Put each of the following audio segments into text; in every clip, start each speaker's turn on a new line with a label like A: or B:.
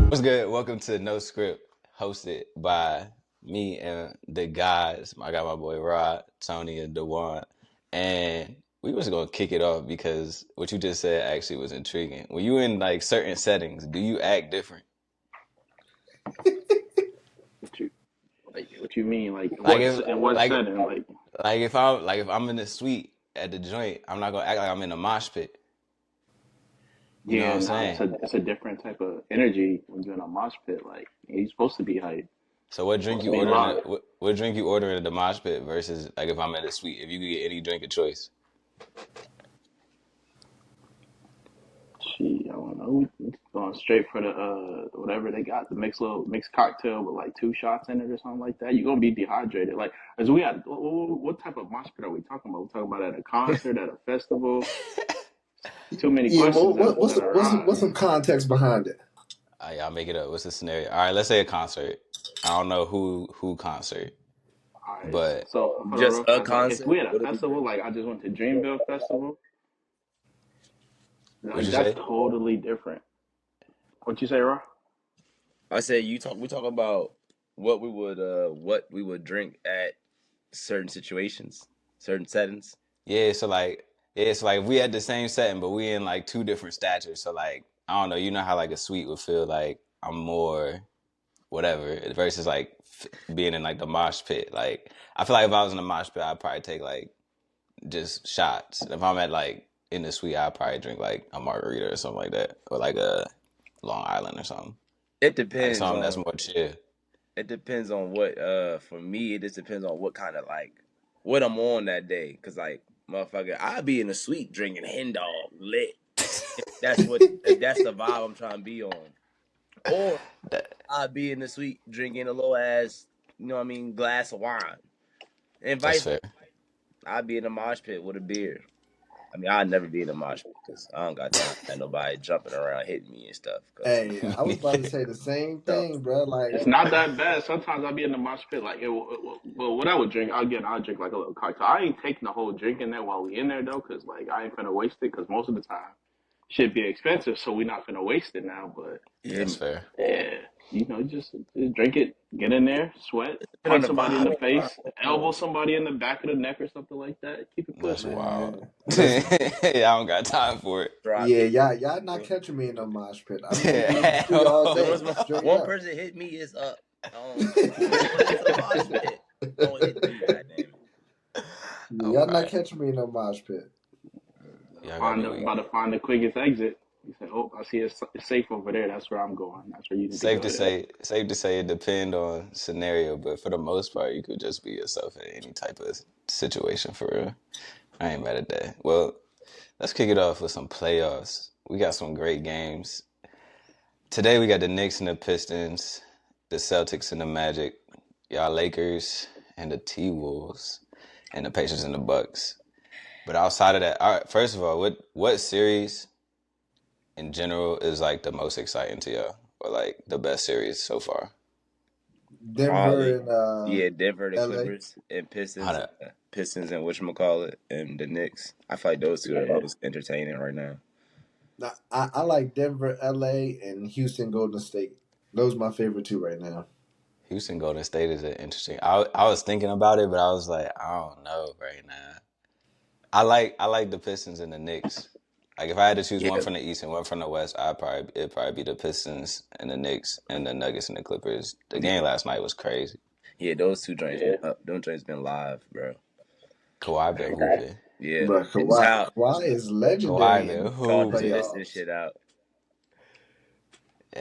A: What's good? Welcome to No Script, hosted by me and the guys. I got my boy Rod, Tony, and Dewan. And we was gonna kick it off because what you just said actually was intriguing. When you in like certain settings, do you act different?
B: What you what you mean? Like
A: Like if
B: in what
A: like
B: setting? Like
A: if I'm in the suite at the joint, I'm not gonna act like I'm in a mosh pit. You know what
B: yeah,
A: I'm
B: nah,
A: saying?
B: it's a different type of energy when you're in a mosh pit. Like you're supposed to be hype,
A: So what drink
B: supposed to
A: you
B: be
A: ordering?
B: live.
A: What drink you ordering in the mosh pit versus like if I'm in the suite? If you could get any drink of choice.
B: She, I don't know, we going straight for the whatever they got, the mixed cocktail with like two shots in it or something like that. You're gonna be dehydrated. Like as we had, what type of mosh pit are we talking about? We're talking about at a concert, at a festival. Too many
C: Yeah, well,
B: questions that
C: what's
B: arise.
C: some context behind it?
A: Y'all make it up. What's the scenario? All right, let's say a concert. I don't know who concert,
B: All right,
A: but
B: so for the
D: Just
B: real
D: a
B: fast, like if
D: concept.
B: we at a
D: What are we
B: festival,
D: drinking?
B: like I just went to Dreamville Festival,
A: what
B: like
A: you
B: that's
A: say?
B: totally different. What you say, Ro?
D: I said you talk. We talk about what we would drink at certain situations, certain settings.
A: Yeah, so like we at the same setting, but we in like two different statures. So like I don't know. You know how like a suite would feel like I'm more whatever versus like being in like the mosh pit. Like I feel like if I was in the mosh pit, I'd probably take like just shots. If I'm at like in the suite, I'd probably drink like a margarita or something like that, or like a Long Island or something.
D: It
A: Like
D: depends
A: something that's
D: on.
A: more chill.
D: It depends on what. For me, it just depends on what kind of like what I'm on that day. Cause like motherfucker, I be in the suite drinking hen dog lit. If that's the vibe I'm trying to be on. Or
A: That,
D: I be in the suite drinking a little ass, glass of wine. And
A: that's
D: vice versa.
A: fair.
D: I be in a mosh pit with a beer. I mean, I'd never be in a mosh pit because I don't got time for nobody jumping around hitting me and stuff. Cause
C: Hey, I was about to say the same
D: so
C: thing, bro. Like,
B: It's not that bad. Sometimes I'll be in the mosh pit, like, well, what I would drink, I'll drink like a little cocktail. I ain't taking the whole drink in there while we in there though, cause like I ain't finna waste it, cause most of the time shit be expensive, so we not finna waste it now. But
D: you hear
A: That's
D: me?
A: fair.
B: yeah, just drink it, get in there, sweat,
D: Depend
B: punch
D: on the
B: somebody in the
D: vibe.
B: face, elbow somebody in the back of the neck or something like that. Keep it
A: That's
B: pushing.
A: wild.
C: man,
A: Yeah,
C: listen,
A: I don't got time for it.
D: Drop
C: yeah,
D: kick.
C: y'all not catching me in no mosh pit. I'm be in the street all
D: So once
C: day, straight
D: one
C: up.
D: person hit me, it's up. It's a mosh pit. Don't hit me, goddamn
C: Yeah,
A: I'm
C: y'all not
A: crying.
C: catching me in no mosh pit.
A: Y'all got me
B: About
A: weak.
B: to find the quickest exit. You say, "Oh, I see it's safe over there. That's where I'm going. That's where you need to
A: Safe
B: go."
A: to
B: There.
A: say, safe to say, it depend on scenario, but for the most part, you could just be yourself in any type of situation. For real, I ain't mad at that. Well, let's kick it off with some playoffs. We got some great games today. We got the Knicks and the Pistons, the Celtics and the Magic, y'all Lakers and the T Wolves, and the Pacers and the Bucks. But outside of that, all right, first of all, what series in general is like the most exciting to y'all, or like the best series so far?
C: Denver
D: probably.
C: and
D: Yeah, Denver, the
C: LA.
D: Clippers, and
A: How
D: Pistons,
A: that?
D: Pistons, and whatchamacallit, and the Knicks. I feel like those two are the
B: Yeah.
D: most entertaining right now.
C: Now, I like Denver, LA, and Houston, Golden State. Those are my favorite two right now.
A: Houston Golden State is an interesting. I was thinking about it, but I was like, I don't know right now. I like the Pistons and the Knicks. Like if I had to choose one
D: Yeah,
A: from the East and one from the West, it'd probably be the Pistons and the Knicks and the Nuggets and the Clippers. The
D: yeah,
A: game last night was crazy.
D: yeah. Those two joints
B: Yeah.
D: been up. Those joints been live, bro.
A: Kawhi been hooping.
D: Yeah,
C: Bro,
D: and Tal
C: Kawhi is
A: Kawhi
C: legendary
A: been
C: in
D: called the
A: hooping.
D: Piston
C: playoffs.
D: shit out.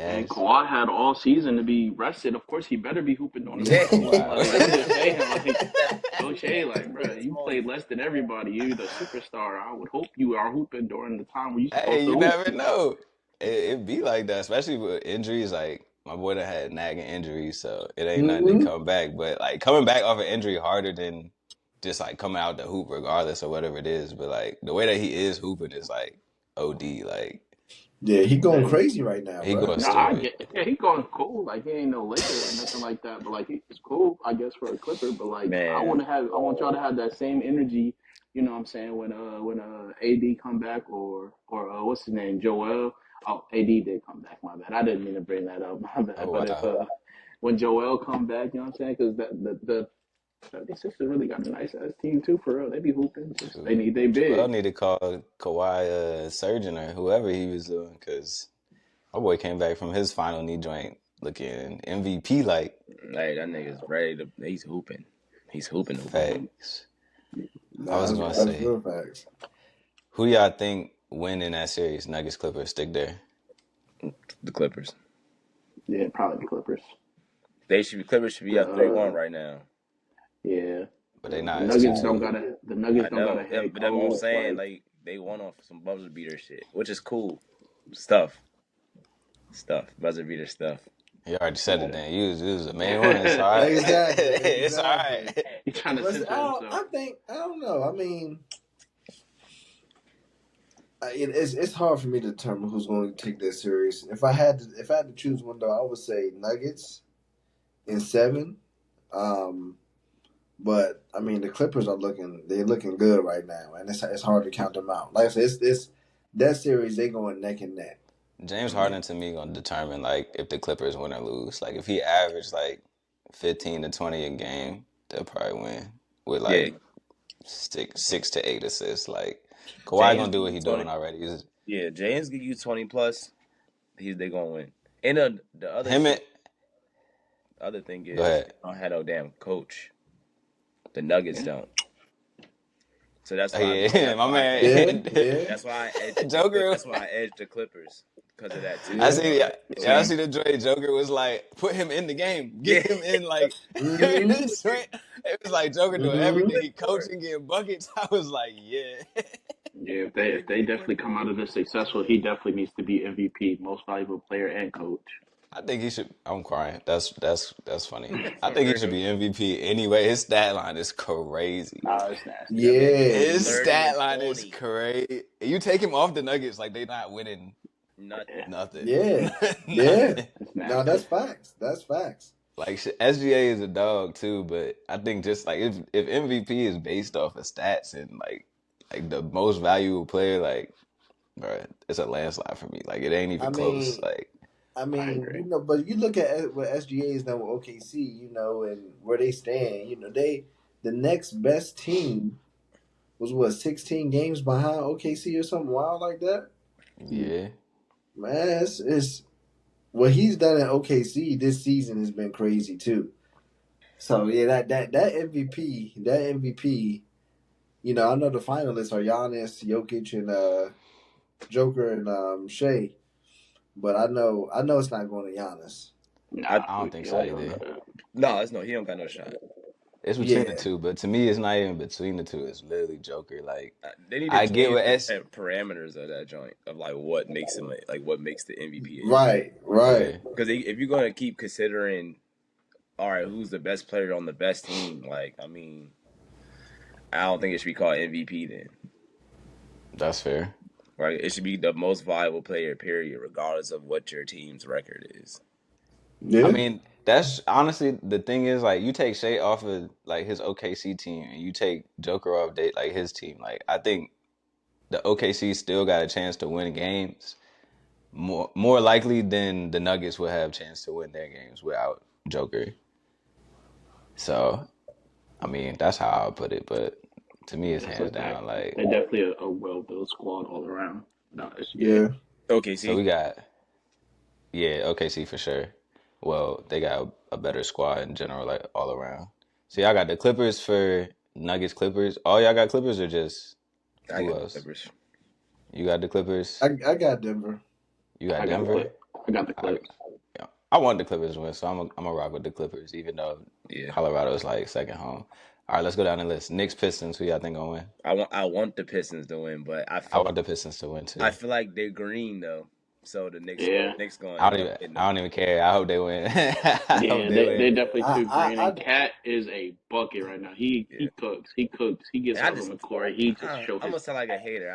B: And
A: Yes.
B: Kawhi had all season to be rested. Of course, he better be hooping during the
D: Yeah,
B: playoffs.
A: Kawhi.
B: Like I'm just saying,
D: he
B: like
D: needed that.
B: no shade, like
D: He needed
B: bro,
D: that
B: you
D: small.
B: played less than everybody. You're the superstar. I would hope you are hooping during the time where you're
A: Hey,
B: supposed to
A: you
B: hoop.
A: never know. It be like that, especially with injuries. Like my boy that had nagging injuries, so it ain't nothing to
C: Hmm.
A: come back. But like coming back off an injury harder than just like coming out the hoop regardless or whatever it is. But like the way that he is hooping is like OD. Like
C: Yeah, he going
B: And
C: crazy right now,
A: he
C: bro.
A: going
B: nah, I
A: stupid.
B: get yeah, he going cool. Like he ain't no Laker or nothing like that. But like he's cool, I guess, for a Clipper. But like
D: Man,
B: I want y'all to have that same energy. You know what I'm saying when AD come back or what's his name Joel. Oh, AD did come back. My bad. I didn't mean to bring that up. My bad.
A: Oh
B: But if
A: wow,
B: when Joel come back, you know what I'm saying? Because the 76ers really got a nice ass team too. For real, they be hooping. Just they
A: shoot.
B: need they
A: Joel
B: big.
A: need to call Kawhi a surgeon or whoever he was doing, because my boy came back from his final knee joint looking MVP like.
D: Hey, that nigga's ready to. He's hooping. He's hooping.
A: Facts. I was
C: Nah,
A: gonna
C: that's
A: say,
C: real facts.
A: who y'all think win in that series? Nuggets, Clippers, stick there.
D: The Clippers.
B: Yeah, probably the Clippers.
D: Clippers should be
B: The
D: up 3-1 right now.
B: yeah,
A: But they
B: the
A: not. It's
B: Nuggets don't
A: 2-2.
B: got a the Nuggets
D: I
B: don't got a
D: know,
B: head
D: but that's what I'm
B: coach.
D: saying.
B: Like
D: Like they won off some buzzer beater shit, which is cool stuff. Buzzer beater stuff.
A: You already said it
B: yeah.
A: then. You was the main one. It's all right.
C: Exactly,
A: It's all
C: exactly.
A: right.
B: He's trying to
C: But
B: censor himself.
C: I don't know. I mean, it's hard for me to determine who's going to take this series. If I had to choose one though, I would say Nuggets in 7. But I mean, the Clippers they're looking good right now, and it's hard to count them out. Like I said, it's that series they going neck and neck.
A: James Harden to me gonna determine like if the Clippers win or lose. Like if he averaged like 15 to 20 a game, they'll probably win with
D: Yeah,
A: like 6 to 8 assists. Like Kawhi
D: James
A: gonna do
D: give
A: what
D: you
A: he
D: 20.
A: doing already.
D: Yeah, James give you 20 plus. They gonna win. And the other
A: Him and
D: shit, the other thing
A: go
D: is
A: ahead.
D: they don't have no damn coach. The Nuggets don't. So that's
A: Oh,
D: why
A: yeah, my
C: Yeah,
A: man.
C: yeah.
D: that's why I edged
A: Joker.
D: that's why I edged the Clippers because of that too.
A: I
C: Yeah.
A: see.
D: So,
A: Yeah, I see the joint. Joker was like, put him in the game, get
D: yeah,
A: him in. Like
C: Mm-hmm.
A: this joint, it was like Joker doing
C: Mm-hmm.
A: everything. He coaching, getting buckets. I was like, yeah.
B: Yeah, if they definitely come out of this successful, he definitely needs to be MVP, most valuable player and coach.
A: I think he should. I'm crying. That's funny. I
D: for
A: think he should
D: real.
A: be MVP anyway. His stat line is crazy.
B: Nah, it's nasty.
D: That man
C: Yeah,
D: getting
A: His
D: 30 and
A: stat line is
D: 20.
A: crazy. You take him off the Nuggets, like they not winning
D: Nothing.
A: nothing.
C: yeah, yeah.
A: Nothing.
B: It's
C: No,
B: nasty.
C: that's facts. That's facts.
A: Like SGA is a dog too, but I think just like if MVP is based off of stats and like the most valuable player, like bro, it's a landslide for me. Like it ain't
C: I
A: even close.
C: mean,
A: Like
B: I agree.
C: but you look at what SGA is done with OKC, and where they stand. The next best team was what 16 games behind OKC or something wild like that.
A: yeah,
C: Man, it's what he's done at OKC this season has been crazy too. So yeah, that MVP. I know the finalists are Giannis, Jokic, and Joker and Shea, but I know it's not going to Giannis.
B: Nah,
A: I don't think
B: yeah,
A: so
B: I don't
A: either.
B: know.
D: No, he don't got no shot.
A: It's between the
C: Yeah,
A: two, but to me, it's not even between the two. It's literally Joker. Like
D: They need to
A: I get
D: change
A: what S.
D: the parameters of that joint of like what makes him like what makes the MVP.
C: right.
A: Yeah,
D: Because if you're gonna keep considering, all right, who's the best player on the best team? Like, I mean, I don't think it should be called MVP then.
A: that's fair.
D: Right? It should be the most valuable player, period, regardless of what your team's record is.
A: I
C: Yeah,
A: mean, that's honestly the thing is like you take Shea off of like his OKC team and you take Joker off like his team. Like I think the OKC still got a chance to win games more likely than the Nuggets would have a chance to win their games without Joker. So I mean that's how I'll put it, but to me it's
B: That's a
A: hands
B: fact.
A: down. Like
B: They're definitely a well-built squad all around. No, SGA.
C: yeah.
D: Okay,
A: so
D: see,
A: we got OKC for sure. Well, they got a better squad in general, like all around. So y'all got the Clippers for Nuggets Clippers. All y'all got Clippers or just
D: I
A: who
D: got the
A: else?
D: Clippers.
A: You got the Clippers.
C: I got Denver.
A: You got
B: I got the
A: Denver.
B: clip. I got the
A: I,
B: clips.
A: yeah, I want the Clippers to win, so I'm gonna rock with the Clippers, even though
D: Yeah,
A: Colorado's like second home. All right, let's go down the list. Knicks Pistons. Who y'all think gonna win?
D: I want the Pistons to win, but
A: I want the Pistons to win too.
D: I feel like they're green though, so the
B: Yeah.
D: Knicks going to
A: I
D: end
A: don't
D: up
A: even.
D: getting
A: I
D: them.
A: don't even care. I hope they win. I hope
B: Yeah,
A: they
B: they
A: win.
B: definitely
C: I
B: too green.
C: I,
B: And Cat is a bucket right now. He
D: Yeah,
B: cooks. He cooks. He gets
D: and I
B: out
D: just
B: on the court. He just
D: I'm
B: show his.
D: gonna sound like a hater.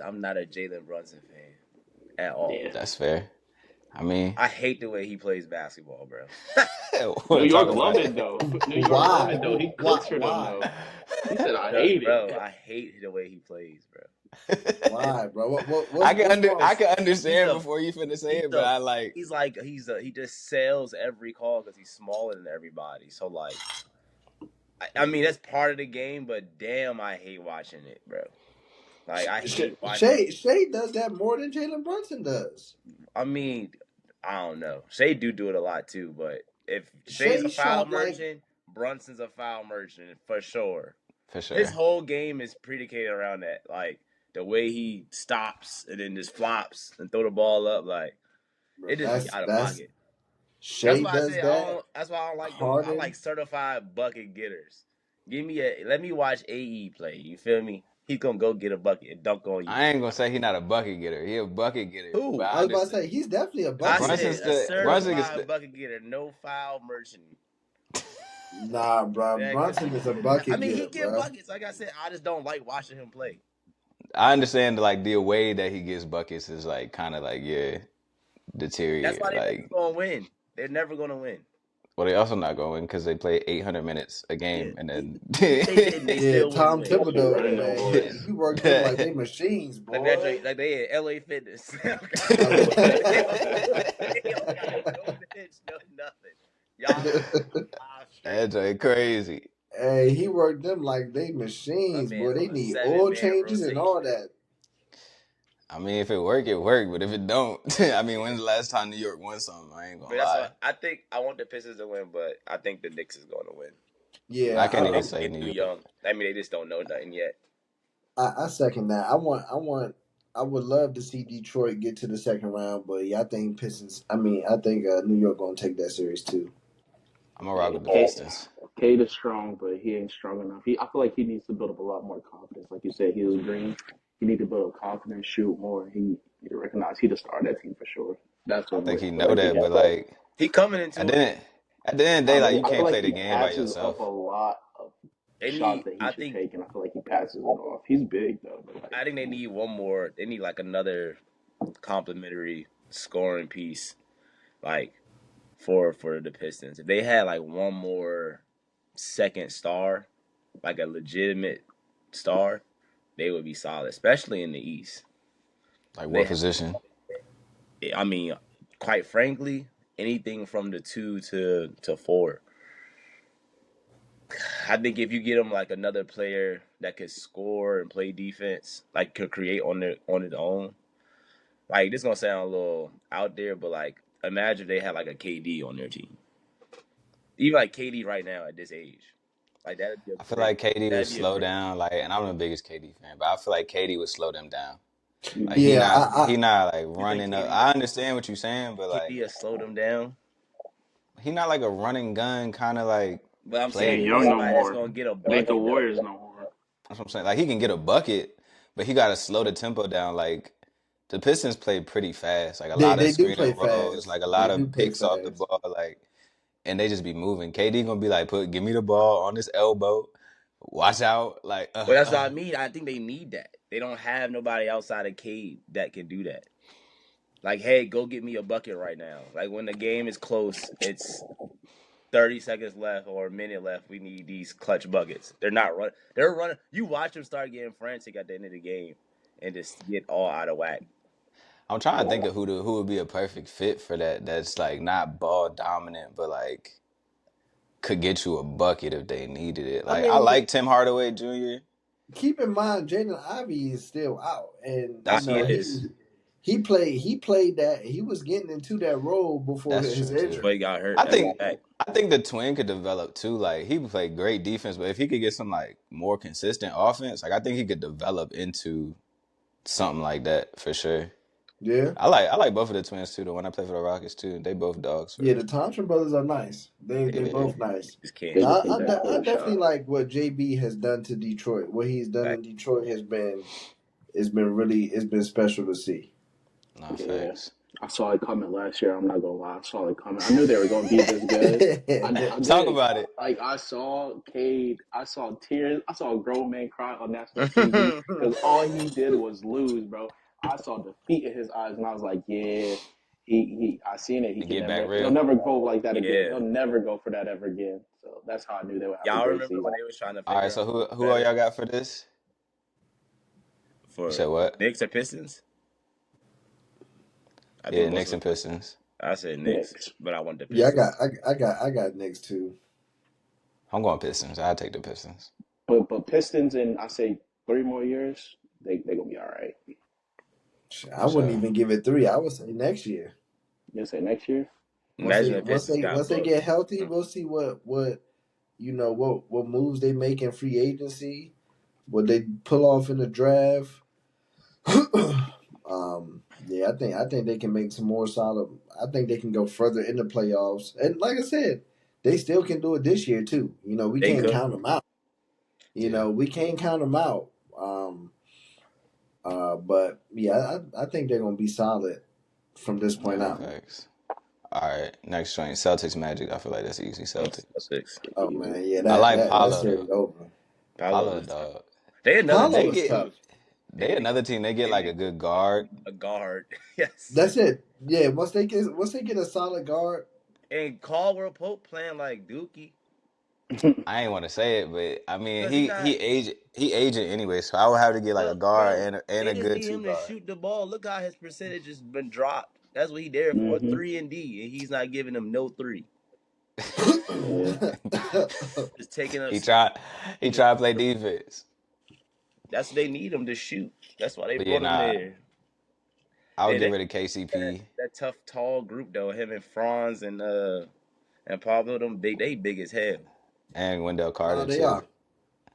D: I'm not a Jalen Brunson fan at all.
B: Yeah.
A: That's fair. I mean,
D: I hate the way he plays basketball, bro.
B: New
A: we'll talk
B: York
A: about
B: love
A: it.
B: it though. New York love
C: why?
B: it though. He
C: Why?
B: cooks for them
C: Why?
B: though. He said, "I
D: No,
B: hate
D: bro,
B: it."
D: I hate the way he plays, bro.
C: Why, bro? What's wrong?
A: I can
D: He's
A: understand
D: a
A: before you finna say
D: he's
A: it, but
D: a
A: I like.
D: he just sells every call because he's smaller than everybody. So like, I mean that's part of the game, but damn, I hate watching it, bro. Like I hate watching.
C: Shea does that more than Jalen Brunson does.
D: I mean, I don't know. Shea do it a lot too, but if Shea's
C: Shea
D: a foul
C: shot like
D: merchant, Brunson's a foul merchant for sure.
A: For
D: His
A: sure.
D: whole game is predicated around that, like the way he stops and then just flops and throw the ball up, like
C: bro,
D: it just be out of
C: that's
D: pocket. That's
C: Shea
D: why I
C: does
D: say I
C: that.
D: don't. That's why I don't like them. I like
C: Harden.
D: certified bucket getters. Let me watch AE play. You feel me? He gonna go get a bucket and dunk on you.
A: I ain't gonna say he not a bucket getter. He a bucket getter, but
D: Who?
A: I
C: I was about to
A: understand.
C: say he's definitely a
D: I
C: bucket
D: said
A: Brunson's
C: getter.
D: a
A: Brunson is
D: certified bucket getter, no foul merchant.
C: Nah, bro.
D: Yeah,
C: Brunson is a
D: I
C: bucket
D: mean, he
C: getter,
D: get
C: bro.
D: buckets. Like I said, I just don't like watching him play.
A: I understand like the way that he gets buckets is like kind of like
D: That's why
A: deteriorate.
D: they're never
A: Like,
D: gonna win. They're never gonna win.
A: well, they also not going because they play 800 minutes a
D: Yeah,
A: game, and then
D: they did, and they
C: Yeah,
D: still wouldn't
C: Tom
D: win.
B: Especially
C: Thibodeau,
B: running them
C: man,
B: boys.
C: he worked them like they machines,
D: Like that,
C: boy.
D: like they had LA Fitness. they don't got no bench, no nothing. Y'all straight.
A: That's like crazy.
C: Hey, he worked them like they
D: My
C: machines, boy.
D: man's
C: They
D: on a
C: need oil
D: 7-man
C: changes and
D: rotation.
C: all that.
A: I mean, if it work, it work. But if it don't, I mean, when's the last time New York won something? I ain't
D: But
A: gonna
D: that's
A: lie.
D: why I think I want the Pistons to win, but I think the Knicks is going to win.
C: Yeah,
A: I can't even
D: Knicks
A: say
D: get
A: New
D: too
A: York.
D: young. I mean, they just don't know nothing yet.
C: I second that. I would love to see Detroit get to the second round, but yeah, I think Pistons. I think New York gonna take that series too.
A: I'm gonna rock
B: Yeah,
A: with the Pistons.
B: Cade is strong, but he ain't strong enough. I feel like he needs to build up a lot more confidence. Like you said, he was green. He need to build up confidence, shoot more. He need to recognize he the star of that team for sure. That's
A: I
B: what
A: think
B: I
A: he
B: feel
A: know
B: like he
A: that, but
B: got.
A: like
D: He coming
A: at
D: into
A: the
D: it.
A: end, at the end of the day,
B: But
A: like you
B: I feel
A: can't
B: like
A: play the
B: he
A: game by
B: passes up
A: yourself.
B: a lot of
D: They
B: shots
D: need.
B: that he should take, and I feel like he passes it off. He's big though, but like
D: I think they need one more. They need like another complimentary scoring piece, like for the Pistons. If they had like one more second star, like a legitimate star, they would be solid, especially in the East.
A: Like
D: They
A: what
D: have,
A: position?
D: I mean, quite frankly, anything from the 2 to 4. I think if you get them like another player that could score and play defense, like could create on its own, like this gonna sound a little out there, but like imagine they had like a KD on their team, even like KD right now at this age, like that'd be a
A: I feel
D: great,
A: like KD would
D: that'd be a
A: slow
D: great.
A: down, like, and I'm the biggest KD fan, but I feel like KD would slow them down. Like
B: mm,
C: Yeah,
A: he not like
D: You think
A: running up.
D: KD
A: I understand what you're saying, but like
D: KD will slow them down?
A: he not like a running gun kind of like
D: But I'm
B: he
D: saying
B: ain't
D: you
A: player.
D: need
B: young no
D: somebody that's
B: more.
D: gonna get a
B: It ain't the
D: bucket though.
B: Warriors no more.
A: That's what I'm saying. Like he can get a bucket, but he got to slow the tempo down. Like the Pistons play pretty fast. Like a lot of
C: they do
A: screen and
C: play
A: rolls,
C: fast.
A: like a
C: They
A: lot
C: do
A: of
C: play
A: picks off the
C: fast.
A: ball, like, and they just be moving. KD gonna be like, give me the ball on this elbow. Watch out, like,
D: But that's what I mean. I think they need that. They don't have nobody outside of Cade that can do that. Like, hey, go get me a bucket right now. Like when the game is close, it's 30 seconds left or a minute left. We need these clutch buckets. They're not running. They're running. You watch them start getting frantic at the end of the game and just get all out of whack.
A: I'm trying to think of who would be a perfect fit for that. That's like not ball dominant, but like could get you a bucket if they needed it.
C: I
A: Like I
C: mean,
A: like Tim Hardaway Jr.
C: keep in mind Jaden Ivey is still out, and
D: Nah, he
A: That's
D: is.
A: facts.
C: he played that. He was getting into that role before
A: That's
C: his
A: true too.
D: But
C: injury.
D: he got hurt.
A: I
D: That's a
A: think
D: fact.
A: I think the twin could develop too. Like he would play great defense, but if he could get some like more consistent offense, like I think he could develop into something like that for sure.
C: Yeah.
A: I like both of the twins too. The one I play for the Rockets too. They both dogs for
C: Yeah,
A: real.
C: the Thompson brothers are nice. They
A: Yeah.
C: both nice.
D: Just can't
B: They
D: shoot.
B: just take that
C: I
B: pull
C: definitely
B: shot.
C: like what JB has done to Detroit. What he's done in
D: Fact.
C: Detroit has been really it's been special to see.
A: Nah,
B: Yeah,
A: facts.
B: I saw it coming last year. I'm not gonna lie, I saw it coming. I knew they were gonna be this good. I
A: Talk
B: did.
A: about it.
B: Like I saw Cade, I saw tears. I saw a grown man cry on national TV because all he did was lose, bro. I saw defeat in his eyes, and I was like, yeah, I seen it. He
A: To
B: can
A: get back
B: he'll
A: real.
B: never go like that again.
D: Yeah.
B: He'll never go for that ever again. So that's how I knew they would have a
D: Y'all
B: great
D: remember
B: season.
D: when they was trying to
A: All right,
D: figure
A: so
D: out who was
A: who all
D: better
A: y'all got for this? You said what?
D: Knicks or Pistons? I
A: Yeah,
D: think most
A: Knicks
D: of
A: and Pistons.
D: I said Knicks,
B: Knicks.
D: but I want the
C: Yeah,
D: Pistons.
C: I got Knicks too.
A: I'm going Pistons. I'll take the Pistons.
B: But Pistons in I say 3 more years, they gonna be all right.
C: I wouldn't
A: So
C: even give it 3. I would say next year.
B: You say next year?
D: Imagine the Pistons got
C: Once they
D: booked.
C: get healthy, we'll see what what moves they make in free agency, what they pull off in the draft. Yeah, I think they can make some more solid. I think they can go further in the playoffs, and like I said, they still can do it this year too. We
D: They
C: can't
D: could.
C: count them out.
A: yeah,
C: We can't count them out. But yeah, I think they're gonna be solid from this point
A: yeah,
C: out.
A: facts. All right, next joint, Celtics Magic. I feel like that's easy. Celtics.
D: Celtics.
C: Oh man, yeah,
A: I like
C: that
A: Paolo
C: series
A: though.
C: over.
D: Paolo
A: Paolo,
D: is tough.
A: dog.
D: They another
C: Paulo
A: They
D: team
C: is
A: get
C: tough.
D: too.
A: they another team. They get like a good guard.
D: A guard. Yes.
C: That's it. Yeah, once they get a solid guard.
D: And Caldwell Pope playing like Dookie.
A: I ain't want to say it, but I mean
D: Because he not.
A: he aging anyway, so I would have to get like a
D: But,
A: guard
D: bro,
A: and
D: they
A: a
D: just
A: good
D: need
A: two
D: him to
A: guard.
D: shoot the ball. Look how his percentage has been dropped. That's what he there for. 3 and D, and he's not giving them no 3. Just taking up.
A: He tried to play defense.
D: That's what they need him to shoot. That's why they
A: But yeah,
D: brought him
A: nah,
D: there.
A: I would
D: And
A: get
D: they
A: rid of KCP.
D: that tough, tall group though. Him and Franz and Pablo, them big as hell.
A: And Wendell
C: Oh,
A: Carter
C: they
A: too.
C: are.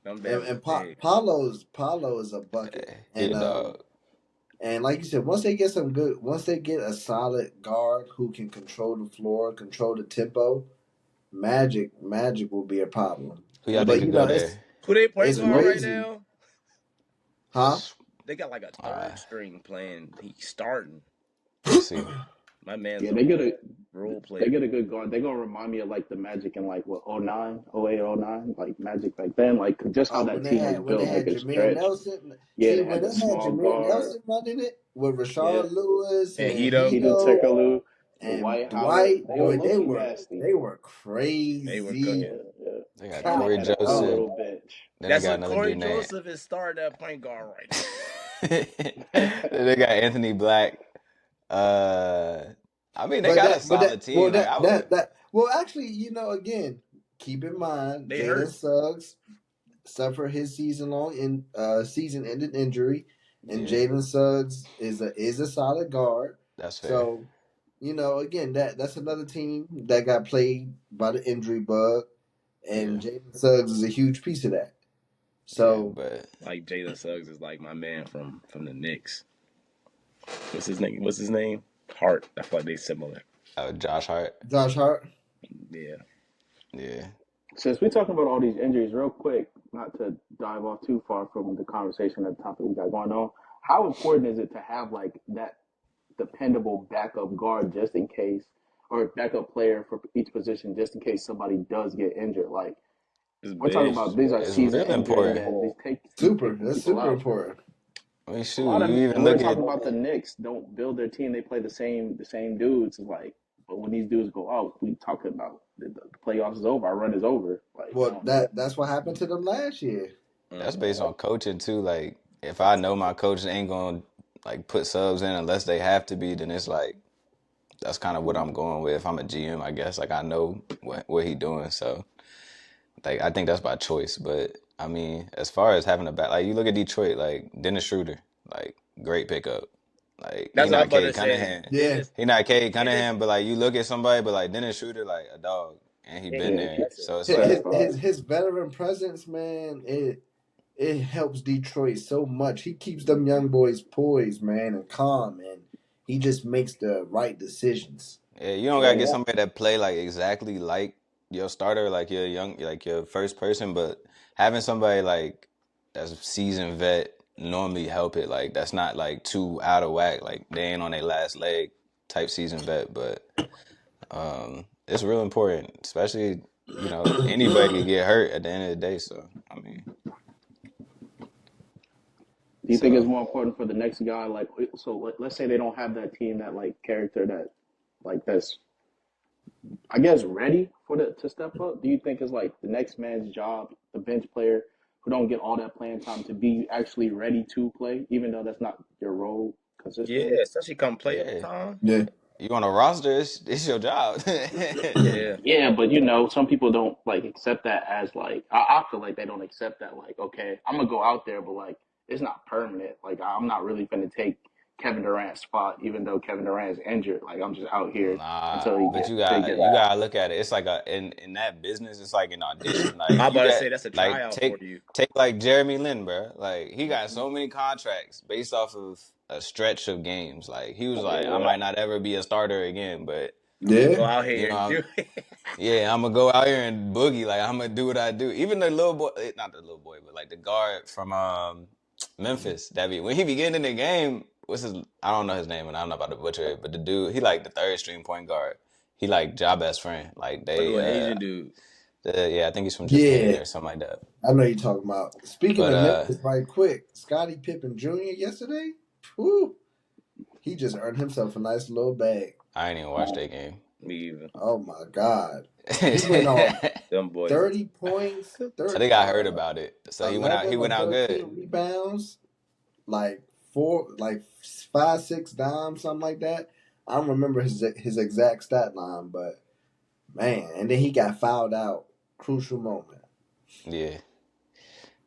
D: Them
C: And
D: big.
C: Paulo is a bucket.
A: He a
C: And
A: dog.
C: and like you said, once they get a solid guard who can control the floor, control the tempo, Magic will be a problem.
A: Who y'all
C: But
A: think could go
C: it's
A: there?
D: Who they point
C: it's
D: guard right
C: crazy.
D: now?
C: Huh?
D: They got like a third string playing. He's starting.
A: Let's see.
D: My man's
B: Yeah, they get a
D: role
B: they
D: player.
B: get a good guard. They're gonna remind me of like the Magic in like what 09, 08, 09, like Magic back then. Like just how that team was
C: When they
B: built, they
C: had
B: could
C: Jameer
B: stretch.
C: Nelson.
B: Yeah,
C: See,
B: they
C: when
B: had
C: they
B: the
C: had
B: small
C: Jameer
B: guard.
C: Nelson running it with
B: Yeah,
C: Rashard Lewis
D: And
C: and
D: Hedo.
B: Hedo
C: Hedo
B: Turkoglu,
C: and
B: Dwight Howard.
C: Dwight,
B: They were
C: boy,
B: low key nasty.
C: they were
D: They were
C: crazy.
D: cooking.
B: Yeah.
A: They got
B: And they
A: Corey
B: had a good
A: Joseph.
B: little bench.
A: Then they
D: That's
A: got
D: what
A: another
D: Corey
A: dude named.
D: Joseph is starting at point guard right now.
A: Then they got Anthony Black. I mean, they
C: But
A: got a solid team. Like I would.
C: well, actually, again, keep in mind
D: They
C: Jalen
D: hurt.
C: Suggs suffered his season-ending injury, and
A: Yeah.
C: Jalen Suggs is a solid guard.
A: That's fair.
C: So, again, that's another team that got played by the injury bug, and Jalen Suggs is a huge piece of that. So,
A: but
D: Like Jalen Suggs is like my man from the Knicks. What's his name? Hart. I feel like they similar.
A: Josh Hart.
C: Josh Hart.
D: Yeah.
A: Yeah.
B: Since we're talking about all these injuries, real quick, not to dive off too far from the conversation and the topic we got going on, how important is it to have like that dependable backup guard just in case, or backup player for each position just in case somebody does get injured? Like we're talking about these are
A: It's
B: season
A: real
B: injuries
A: important.
B: and these take
C: That's
B: people
C: super
B: out.
C: important.
A: I mean,
B: A
A: shoot,
B: lot of,
A: you even
B: and we were
A: look at
B: talking about the Knicks don't build their team; they play the same dudes. It's like, but when these dudes go out, we talking about the playoffs is over, our run is over. Like,
C: Well, that's what happened to them last year.
A: that's based on coaching too. Like, if I know my coach ain't gonna like put subs in unless they have to be, then it's like that's kind of what I'm going with. If I'm a GM, I guess like I know what he doing, so like I think that's by choice. But I mean, as far as having a back, like you look at Detroit, like Dennis Schroeder, like great pickup. Like
D: That's
A: he
D: what I'm
A: not
D: about to
A: Cade
D: say.
A: Cunningham.
C: Yeah.
A: He not Cade Cunningham, but like you look at somebody, but like Dennis Schroeder, like a dog, and he been there. So it's like
C: His veteran presence, man, it helps Detroit so much. He keeps them young boys poised, man, and calm, and he just makes the right decisions.
A: yeah, you don't gotta get somebody that play like exactly like your starter, like your first person, but having somebody like that's a seasoned vet normally help it. Like that's not like too out of whack. Like they ain't on their last leg type seasoned vet, but it's real important, especially anybody can get hurt at the end of the day. So I mean,
B: do you think it's more important for the next guy? Like, so let's say they don't have that team, that like character that, like that's, I guess, ready for to step up. Do you think it's like the next man's job, the bench player who don't get all that playing time to be actually ready to play, even though that's not your role
D: Yeah,
B: consistently.
D: especially come playoff
A: Yeah,
D: time.
C: Yeah.
A: you on a roster, it's your job.
D: Yeah.
B: Yeah, but some people don't like accept that as like I feel like they don't accept that like, okay, I'm gonna go out there, but like it's not permanent. Like I'm not really gonna take Kevin Durant's spot, even though Kevin Durant's injured. Like I'm just out here
A: Nah,
B: until
A: but
B: they get
A: you
B: back.
A: gotta look at it. It's like in that business, it's like an audition. Like
D: I'm
A: you
D: about to
A: got
D: say that's a
A: like
D: tryout for you.
A: take like Jeremy Lin, bro. Like he got so many contracts based off of a stretch of games. Like he was like, I
B: Yeah,
A: might not ever be a starter again, but
D: I'm gonna
C: Yeah.
D: go out
A: you
D: here and
A: know,
D: do it.
A: yeah, I'm gonna go out here and boogie. Like I'm gonna do what I do. Even the little boy, not the little boy, but like the guard from Memphis. That be when he be getting in the game. What's his? I don't know his name, and I'm not about to butcher it. But the dude, he like the third string point guard. He like Ja best friend. Like
D: What do
A: they,
D: an Asian dude?
A: yeah, I think he's from Japan
C: Yeah.
A: or something like that.
C: I know you're talking about. Speaking
A: But
C: of Memphis, right quick, Scottie Pippen Jr. yesterday, whew, he just earned himself a nice little bag.
A: I ain't even watched that game.
D: Me even.
C: Oh my God. He went on
D: Them boys.
C: 30 points,
A: I think I heard about it. So he went out. He
C: 11 or
A: went out
C: 13
A: good.
C: rebounds, like 5, 6 dimes, something like that. I don't remember his exact stat line, but man, and then he got fouled out. Crucial moment.
A: Yeah.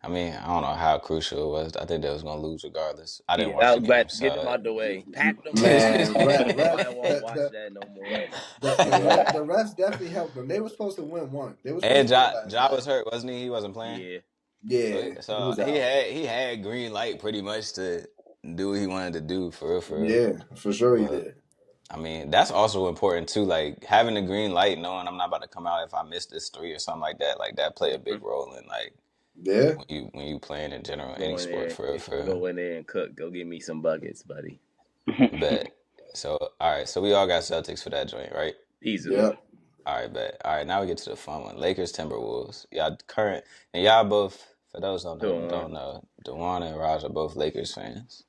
A: I mean, I don't know how crucial it was. I think they was gonna lose regardless. I didn't
D: Yeah,
A: watch
D: I
A: the
D: was
A: game,
D: glad to get them
A: so
D: out the way. Pack them up.
C: Man,
D: Nobody won't watch that no more.
C: the refs definitely helped them. They were supposed to win one. They were supposed
A: and
C: to win last
A: Ja
C: night.
A: was hurt, wasn't he? He wasn't playing.
D: Yeah.
C: Yeah,
A: So
C: was out.
A: he had green light pretty much to do what he wanted to do for real, for real.
C: Yeah, for sure he
A: But,
C: did.
A: I mean, that's also important too. Like having the green light, knowing I'm not about to come out if I miss this three or something like that. Like that play a big role in like
C: Yeah.
A: when you playing in general
D: Go
A: any
D: in
A: sport
D: there.
A: for real,
D: If
A: for
D: you
A: real.
D: go in there and cook, go get me some buckets, buddy.
A: Bet. So all right, so we all got Celtics for that joint, right?
D: Easily.
C: Yep.
A: All right, bet. All right, now we get to the fun one. Lakers, Timberwolves. Y'all current and y'all both. For those who don't know, Dewan and Raj are both Lakers fans.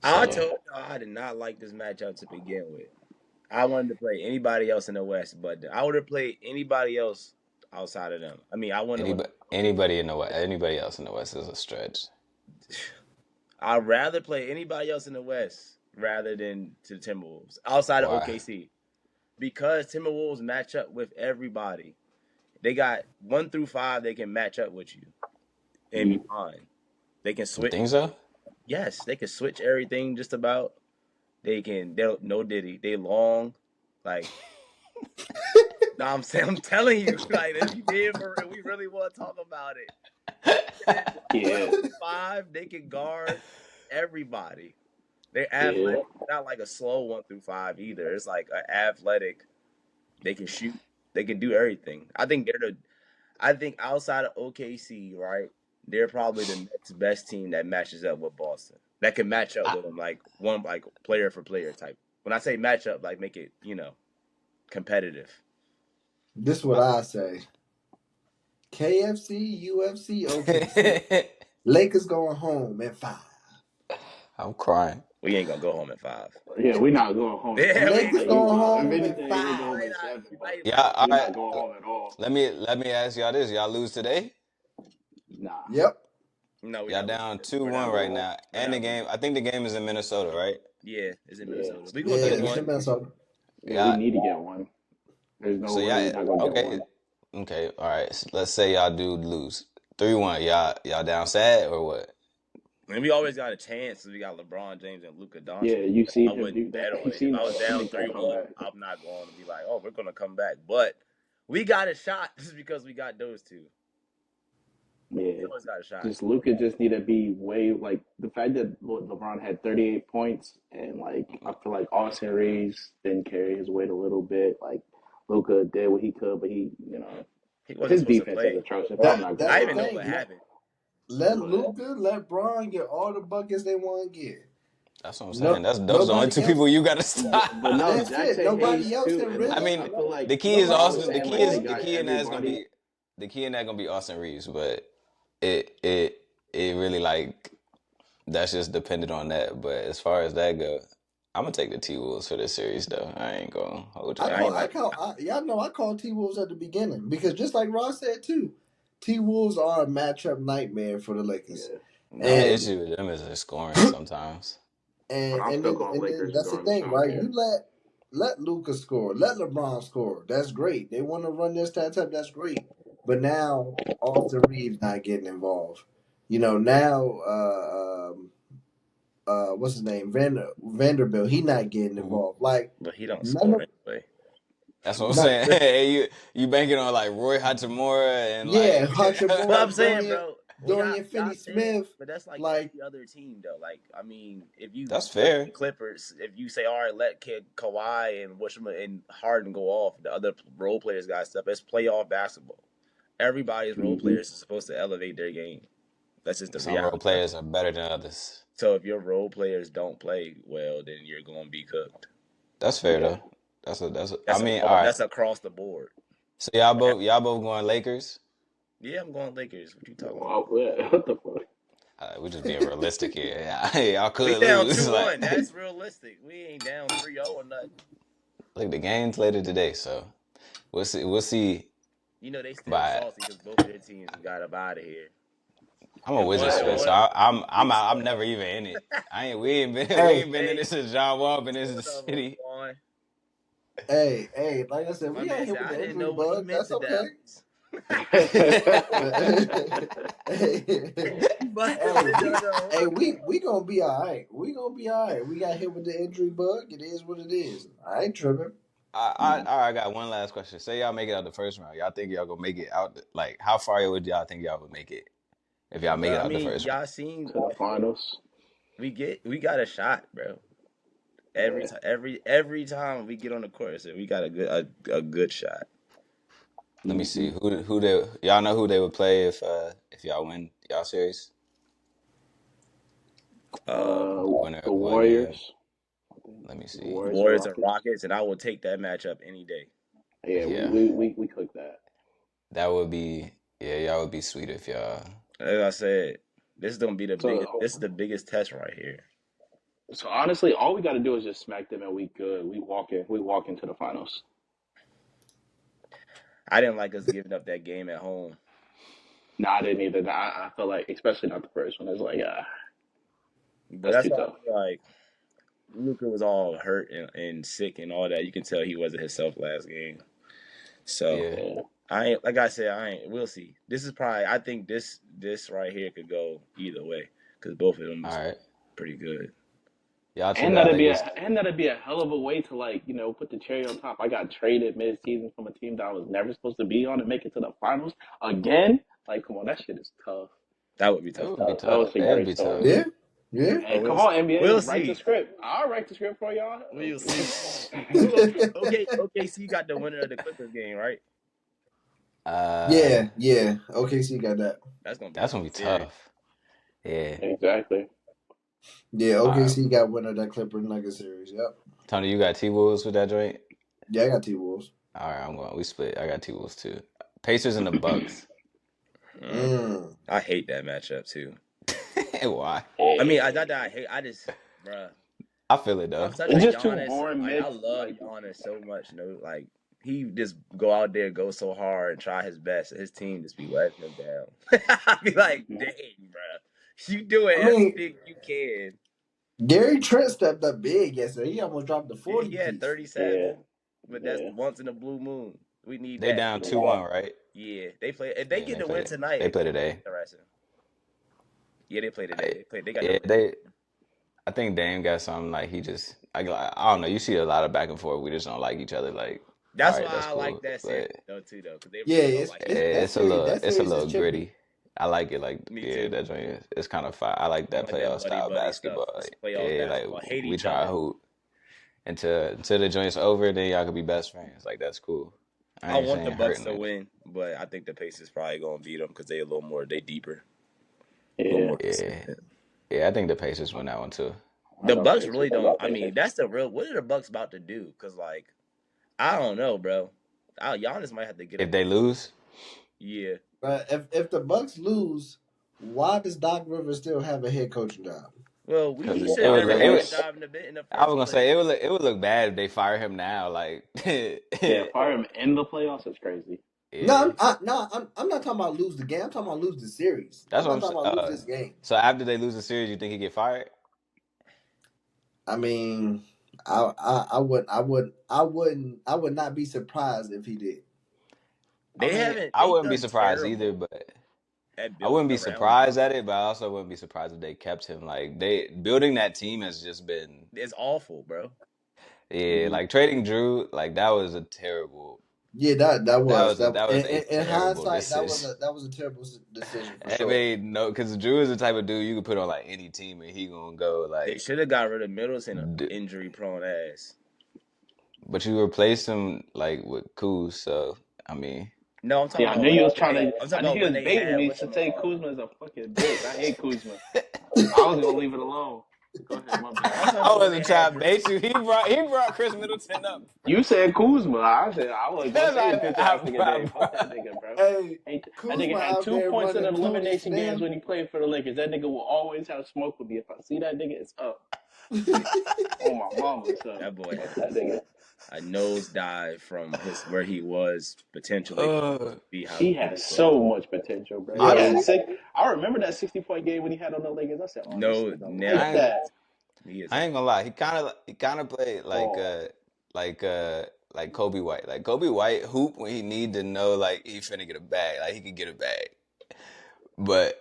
D: I
A: So
D: told y'all I did not like this matchup to begin with. I wanted to play anybody else in the West, but I would have played anybody else outside of them. I mean, I wouldn't.
A: anybody in the West, anybody else in the West is a stretch.
D: I'd rather play anybody else in the West rather than to the Timberwolves outside of
A: Why?
D: OKC, because Timberwolves match up with everybody. They got 1 through 5. They can match up with you and be fine. They can
A: You
D: switch.
A: think so?
D: Yes, they can switch everything just about. They can. They no Diddy. They long, like. No, I'm telling you, like if you did, we really want to talk about it.
B: Yeah.
D: 5, they can guard everybody. They're athletic. Not like a slow 1 through 5 either. It's like an athletic. They can shoot. They can do everything. I think outside of OKC, right? They're probably the next best team that matches up with Boston. That can match up with them, like player for player type. When I say match up, like make it competitive.
C: This is what I say. KFC, UFC, OKC. Lakers going home in 5.
A: I'm crying.
D: We ain't gonna go home at 5.
B: Yeah, we're not going home.
D: Yeah,
C: Lakers going home
B: If
C: in
B: anything,
C: 5.
B: we're going to 7. But
A: Yeah, all
B: we're
A: right.
B: not going home at all.
A: Let me ask y'all this: y'all lose today?
B: Nah.
C: Yep.
D: No,
A: Y'all down 2-1 right now, and the game. I think the game is in Minnesota, right?
D: Yeah, it's in Minnesota. We
C: Yeah,
D: gonna get
C: it's in
D: one.
C: Minnesota.
B: Yeah, we need to get one. There's no way we're not gonna get one.
A: Okay, all right. So let's say y'all do lose 3-1. Y'all down sad or what?
D: And we always got a chance because we got LeBron James and Luka Doncic.
B: Yeah, you see
D: I
B: him
D: wouldn't
B: do
D: bet
B: that.
D: on it. If I was down 3-1, I'm not going to be like, oh, we're gonna come back. But we got a shot just because we got those two.
B: Yeah,
D: We always got a shot.
B: just Luka just need to be way like the fact that LeBron had 38 points and like I feel like Austin Reeves didn't carry his weight a little bit. Like Luka did what he could, but he his defense is atrocious. I'm not
D: I didn't even know what happened.
C: Let Luka, let Bron get all the buckets they want to get.
A: That's what I'm saying. Those are the only two people you got to stop.
B: But no,
C: that's it. Nobody else can really.
A: I mean,
B: I feel like
A: the key is Austin. The key in that gonna be Austin Reeves, but it really like that's just dependent on that. But as far as that go, I'm gonna take the T-Wolves for this series though. I ain't gonna hold you.
C: Y'all know I called T-Wolves at the beginning because just like Ross said too, T-Wolves are a matchup nightmare for the Lakers.
B: Yeah.
A: The only
C: And
A: issue with them is their scoring sometimes.
C: and
B: I'm
C: and
B: still
C: then
B: going
C: and then
B: Lakers
C: that's the
B: regardless. I
C: thing,
B: don't
C: right?
B: care.
C: You let Luka score, let LeBron score. That's great. They want to run their stats up. That's great. But now Austin Reeves not getting involved. Now what's his name? Vanderbilt, he not getting involved. Like
D: But he don't
C: none
D: score
C: of
D: anyway.
A: That's what I'm
C: not
A: saying. Hey, you banking on like Roy Hachimura and
C: yeah,
A: like
D: But I'm
C: Hachimura,
D: saying, bro, when
C: Dorian
D: y'all saying,
C: Finney-Smith,
D: but that's like
C: like
D: every other team though. Like, I mean, if you
A: that's
D: look at
A: fair.
D: the Clippers, if you say, all right, let kid Kawhi and and Harden go off, the other role players got stuff. It's playoff basketball. Everybody's role players are supposed to elevate their game. That's just the
A: Some role
D: reality of it.
A: players are better than others.
D: So if your role players don't play well, then you're going to be cooked.
A: That's fair
B: Yeah.
A: though. I mean, all right.
D: That's across the board.
A: So y'all both going Lakers?
D: Yeah, I'm going Lakers. What you talking about?
B: Wow, yeah. What the fuck?
A: We just being realistic here. Y'all
D: We
A: could
D: down
A: lose.
D: 2-1.
A: Like,
D: That's realistic. We ain't down 3-0 or nothing.
A: look, the game's later today, so we'll see. We'll see.
D: You know they still
A: By
D: salty because both of their teams got up out of here.
A: I'm a
D: And
A: Wizards fan, so
D: one of
A: I'm never even in it. We ain't been
C: hey,
A: in this since John Wall been in
D: one
A: the
D: of them
A: city.
D: won.
C: hey, like I said,
D: My
C: we out
D: man
C: here
D: said,
C: with
D: I
C: the
D: didn't
C: injury
D: know what he
C: bug.
D: meant
C: That's
D: to
C: okay.
D: Dallas. But
C: We gonna be all right. We gonna be all right. We got hit with the injury bug. It is what it is. I ain't tripping.
A: I got one last question. Say y'all make it out the first round. Y'all think y'all gonna make it out? Like, how far would y'all think y'all would make it if y'all make
D: bro,
A: it
D: I
A: out the
D: mean,
A: first round?
D: y'all seen
B: To the finals.
D: we got a shot, bro.
B: Yeah.
D: Every time we get on the court, so we got a good shot.
A: Let me see who they y'all know who they would play if y'all win y'all series. Winner
B: The
A: of what game?
B: Warriors.
A: Let me
B: The
A: see.
B: Warriors or
D: Warriors and
B: Rockets.
D: Rockets, and I will take that matchup any day.
B: Yeah,
A: Yeah,
B: we cook that.
A: that would be y'all would be sweet if y'all.
D: As I said, this is gonna be the biggest.
B: So
D: This is the biggest test right here.
B: so honestly, all we got to do is just smack them and we good. We walk into the finals.
D: I didn't like us giving up that game at home.
B: Nah, I didn't either. I feel like, especially not the first one. It's like,
D: But
B: that's
D: that's
B: too
D: why I
B: tough.
D: feel like Luka was all hurt and sick and all that. You can tell he wasn't himself last game. So
A: Yeah.
B: Yeah.
D: I ain't like I said. We'll see. This is probably. I think this right here could go either way because both of them
A: All
D: was
A: right.
D: pretty good.
A: Y'all two
B: And
A: got
B: that'd be
A: Lakers.
B: a hell of a way to, like, put the cherry on top. I got traded mid season from a team that I was never supposed to be on and make it to the finals again. Like, come on, that shit is tough.
D: That would be
A: That
D: tough.
A: would be
B: That was
A: tough.
B: a
A: That'd
B: great
A: be
B: story.
A: tough.
C: Yeah, yeah.
B: Hey,
D: But
B: come on, NBA,
D: we'll
B: write the
D: see.
B: script. I'll write the script for y'all.
D: We'll see. Okay, OKC got the winner of the Clippers game, right?
C: yeah. OKC got that.
D: That's gonna be a
A: That's gonna
D: good
A: be
D: series.
A: tough. Yeah.
B: Exactly.
C: Yeah,
A: All right.
C: OKC got winner of that Clipper Nugget series. Yep.
A: Tony, you got T Wolves with that joint?
C: Yeah, I got T-Wolves.
A: All right, we split. I got T Wolves too. Pacers and the Bucks.
D: I hate that matchup too.
A: Why?
D: I mean, I just, bruh.
A: I feel it though.
D: I'm such
B: It's
D: a
B: just too
D: Giannis.
B: boring
D: Like I
B: mid.
D: love
B: Like,
D: Giannis so much. Like he just go out there, go so hard, and try his best. And his team just be letting him down. I be like, dang, bruh, you doing
C: I mean,
D: everything you can.
C: Gary Trent stepped up big yesterday. He almost dropped the
D: Yeah,
C: 40
D: he had
C: piece.
D: 37, but that's
B: yeah.
D: once in a blue moon. We need
A: They
D: that.
A: down 2-1, right?
D: Yeah, they play. If they
A: Yeah,
D: get
A: they
D: the win
A: played.
D: tonight,
A: They
D: it's
A: play
D: gonna be
A: today.
D: interesting. Yeah, they play today. They got
A: Yeah,
D: the.
A: I think Dame got something like he just I don't know. You see a lot of back and forth. We just don't like each other. Like, all
D: That's
A: right,
D: why
A: that's
D: I like
A: cool,
D: that series
A: but
D: though too, because they
C: Yeah,
D: really don't like each other.
C: that
A: it's a
C: series is
A: little
C: chippy.
A: gritty. I like it. Like,
D: Me
A: yeah,
D: too.
A: that joint it's kind of fun. I like
D: I
A: that
D: like that
A: playoff style
D: buddy stuff.
A: basketball.
D: It's
A: Like,
D: playoff
A: yeah, like
D: basketball. Hate
A: we
D: each
A: try to
D: other.
A: hoop until the joint's over. Then y'all could be best friends. Like, that's cool. I
D: I
A: ain't
D: want the
A: saying
D: Bucks
A: hurting
D: to
A: it.
D: win, but I think the Pacers probably gonna beat them because they a little more. They deeper, a little
B: Yeah.
D: more
A: Yeah,
D: consistent.
A: yeah. I think the Pacers win that one too.
D: The Bucks really don't. I mean, that's the real. What are the Bucks about to do? Because like, I don't know, bro. Giannis might have to get
A: If
D: up.
A: they lose,
D: Yeah.
C: If the Bucks lose, why does Doc Rivers still have a head coaching job?
D: Well,
A: because
D: he
A: it
D: should
A: would
D: have
A: look,
D: a head job in the
A: I was
D: first
A: gonna
D: place.
A: say it would look bad if they fire him now. Like,
B: Yeah, fire him in the playoffs is crazy.
A: Yeah,
C: I'm not talking about lose the game. I'm talking about lose the series.
A: that's
C: I'm
A: what
C: not
A: I'm
C: talking
A: saying.
C: about lose this game.
A: So after they lose the series, you think he get fired?
C: I mean, I would not be surprised if he did.
A: I mean, I
D: They
A: wouldn't be
D: done
A: surprised either,
D: terrible
A: but
D: at
A: I wouldn't
D: building
A: be
D: around him.
A: surprised at it. But I also wouldn't be surprised if they kept him. Like they building that team has just been,
D: It's awful, bro.
A: yeah, like trading Drew, like that was a terrible.
C: Yeah,
A: That was a
C: in
A: terrible
C: hindsight
A: decision.
C: that was a terrible decision for
A: I
C: sure.
A: mean, no, because Drew is the type of dude you could put on like any team and he gonna go
D: They
A: like.
D: should have got rid of Middleton, injury prone ass.
A: But you replaced him like with Kuz, so I mean,
D: No, I'm talking
B: Yeah, I
D: about
B: knew
D: when
B: you was
D: they,
B: trying to.
D: I'm
B: I
D: talking
B: knew
D: about
B: he
D: when
B: was
D: they
B: baiting
D: had
B: me
D: what
B: to
D: you
B: say
D: call.
B: Kuzma is a fucking bitch. I hate Kuzma. I was gonna leave it alone. Go ahead, my bad.
D: I'm talking
A: I
D: about when they
A: wasn't trying
D: had
A: to
D: Drew.
A: bait you. He brought Chris Middleton up.
B: You said Kuzma. I said I wasn't gonna
A: Cause
B: say his bitch ass nigga name. Fuck
A: brought,
B: that nigga, bro.
C: Hey,
B: That nigga
C: Kuzma
B: had
C: out
B: 2
C: there
B: points in the
C: running Tony
B: elimination games
C: Snell.
B: when he played for the Lakers. That nigga will always have smoke with me. If I see that nigga, it's up. Oh my mama, it's up.
D: That boy
B: Fuck
D: had
B: that nigga.
D: a nosedive from where he was potentially to be how
B: He
D: good
B: has
D: he was.
B: so much potential, bro.
C: Yeah,
B: I remember that 60-point game when he had on the Lakers. I said, "Oh, this
D: No,
B: nigga
D: now
B: like that."
D: he is.
A: I ain't gonna lie. He kind of played
B: Oh,
A: like like Kobe White. Like Kobe White hoop when he need to know like he finna get a bag. Like he could get a bag. But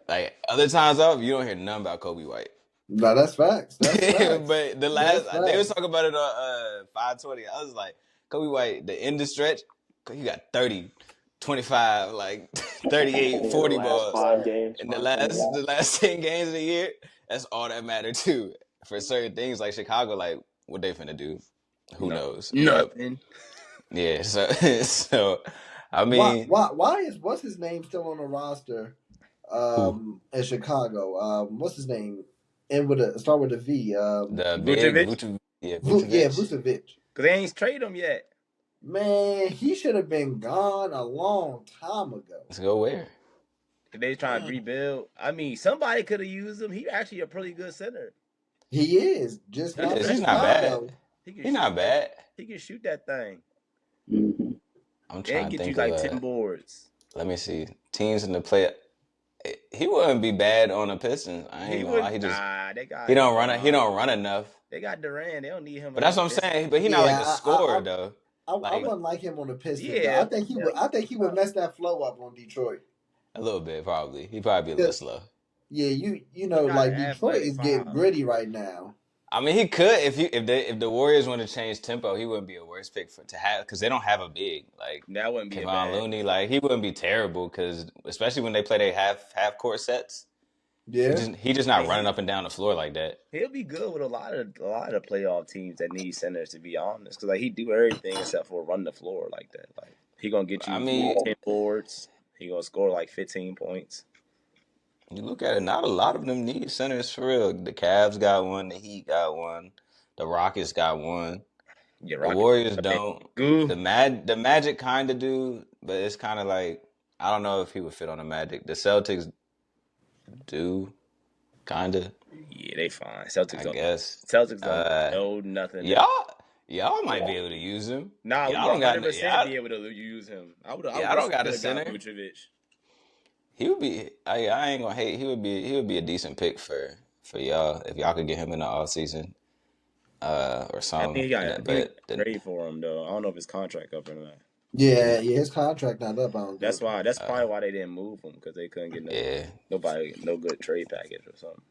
A: like other times off, you don't hear nothing about Kobe White.
C: no, that's facts. That's facts.
A: But the
C: That's
A: last they was
C: facts.
A: talking about it on 520. I was like, Kobe White, the end of stretch, he got 30, 25, like 38,
B: nigga, the
A: 40
B: last
A: balls.
B: 5 games,
A: And
B: 5 games.
A: the last 10 games of the year, that's all that mattered too. For certain things like Chicago, like what they finna do, who knows? But
D: Nothing.
A: yeah, so I mean,
C: Why is what's his name still on the roster?
A: who
C: In Chicago. What's his name? And with a start with a V.
A: the big
D: Vucevic,
A: Vucevic.
C: Vucevic.
D: because they ain't trade him yet.
C: Man, he should have been gone a long time ago.
A: Let's go where?
D: They trying to rebuild. I mean, somebody could have used him. He actually a pretty good center.
C: He is just
A: He
C: not
A: is.
C: for
A: He's not
C: Chicago.
A: bad.
D: He can
A: He's
D: shoot
A: not
D: that.
A: bad.
D: He can shoot that thing
B: Mm-hmm.
A: I'm
D: and
A: trying to
D: get you
A: think
D: like
A: of
D: 10 boards.
A: let me see teams in the play. He wouldn't be bad on the Pistons. I
D: He
A: ain't gonna lie.
D: would.
A: He just
D: Nah, they got.
A: he don't run it. He don't run enough.
D: They got Durant. They don't need him.
A: But that's what I'm saying. But he not like a
C: Yeah,
A: scorer though.
C: I
A: Like
C: wouldn't like him on the Pistons. Though.
D: Yeah.
C: I think he would mess that flow up on Detroit.
A: a little bit probably. He probably be a little slow.
C: Yeah, you know,
D: got
C: like
D: an
C: Detroit
D: athletic
C: is getting
D: five.
C: gritty right now.
A: I mean, he could if the Warriors want to change tempo, he wouldn't be a worse pick to have because they don't have a big like
D: That wouldn't be a
A: Kevon
D: bad.
A: Looney. Like he wouldn't be terrible because especially when they play their half court sets.
C: Yeah,
A: He just not running up and down the floor like that.
D: He'll be good with a lot of playoff teams that need centers. To be honest, because like he do everything except for run the floor like that. Like he gonna get you
A: I mean,
D: 10 boards. He gonna score like 15 points.
A: you look at it, not a lot of them need centers for real. The Cavs got one, the Heat got one, the Rockets got one.
D: Yeah,
A: The
D: Rockets.
A: Warriors don't.
D: Goo.
A: The Magic kind of do, but it's kind of like I don't know if he would fit on the Magic. The Celtics do, kind of.
D: Yeah, they fine. Celtics
A: I
D: don't.
A: guess.
D: Celtics don't know nothing.
A: Y'all might be able to use him.
D: Nah, we
A: Y'all don't got
D: 100% be able to use him. I would.
A: I don't got a center.
D: Vucevic.
A: He would be. I ain't gonna hate. He would be a decent pick for y'all if y'all could get him in the off season, or
D: I
A: something.
D: think he got
A: But
D: trade for him though. I don't know if his contract up or not.
C: yeah, his contract not up. I don't
D: That's
C: think.
D: why. That's probably why they didn't move him because they couldn't get no good trade package or something.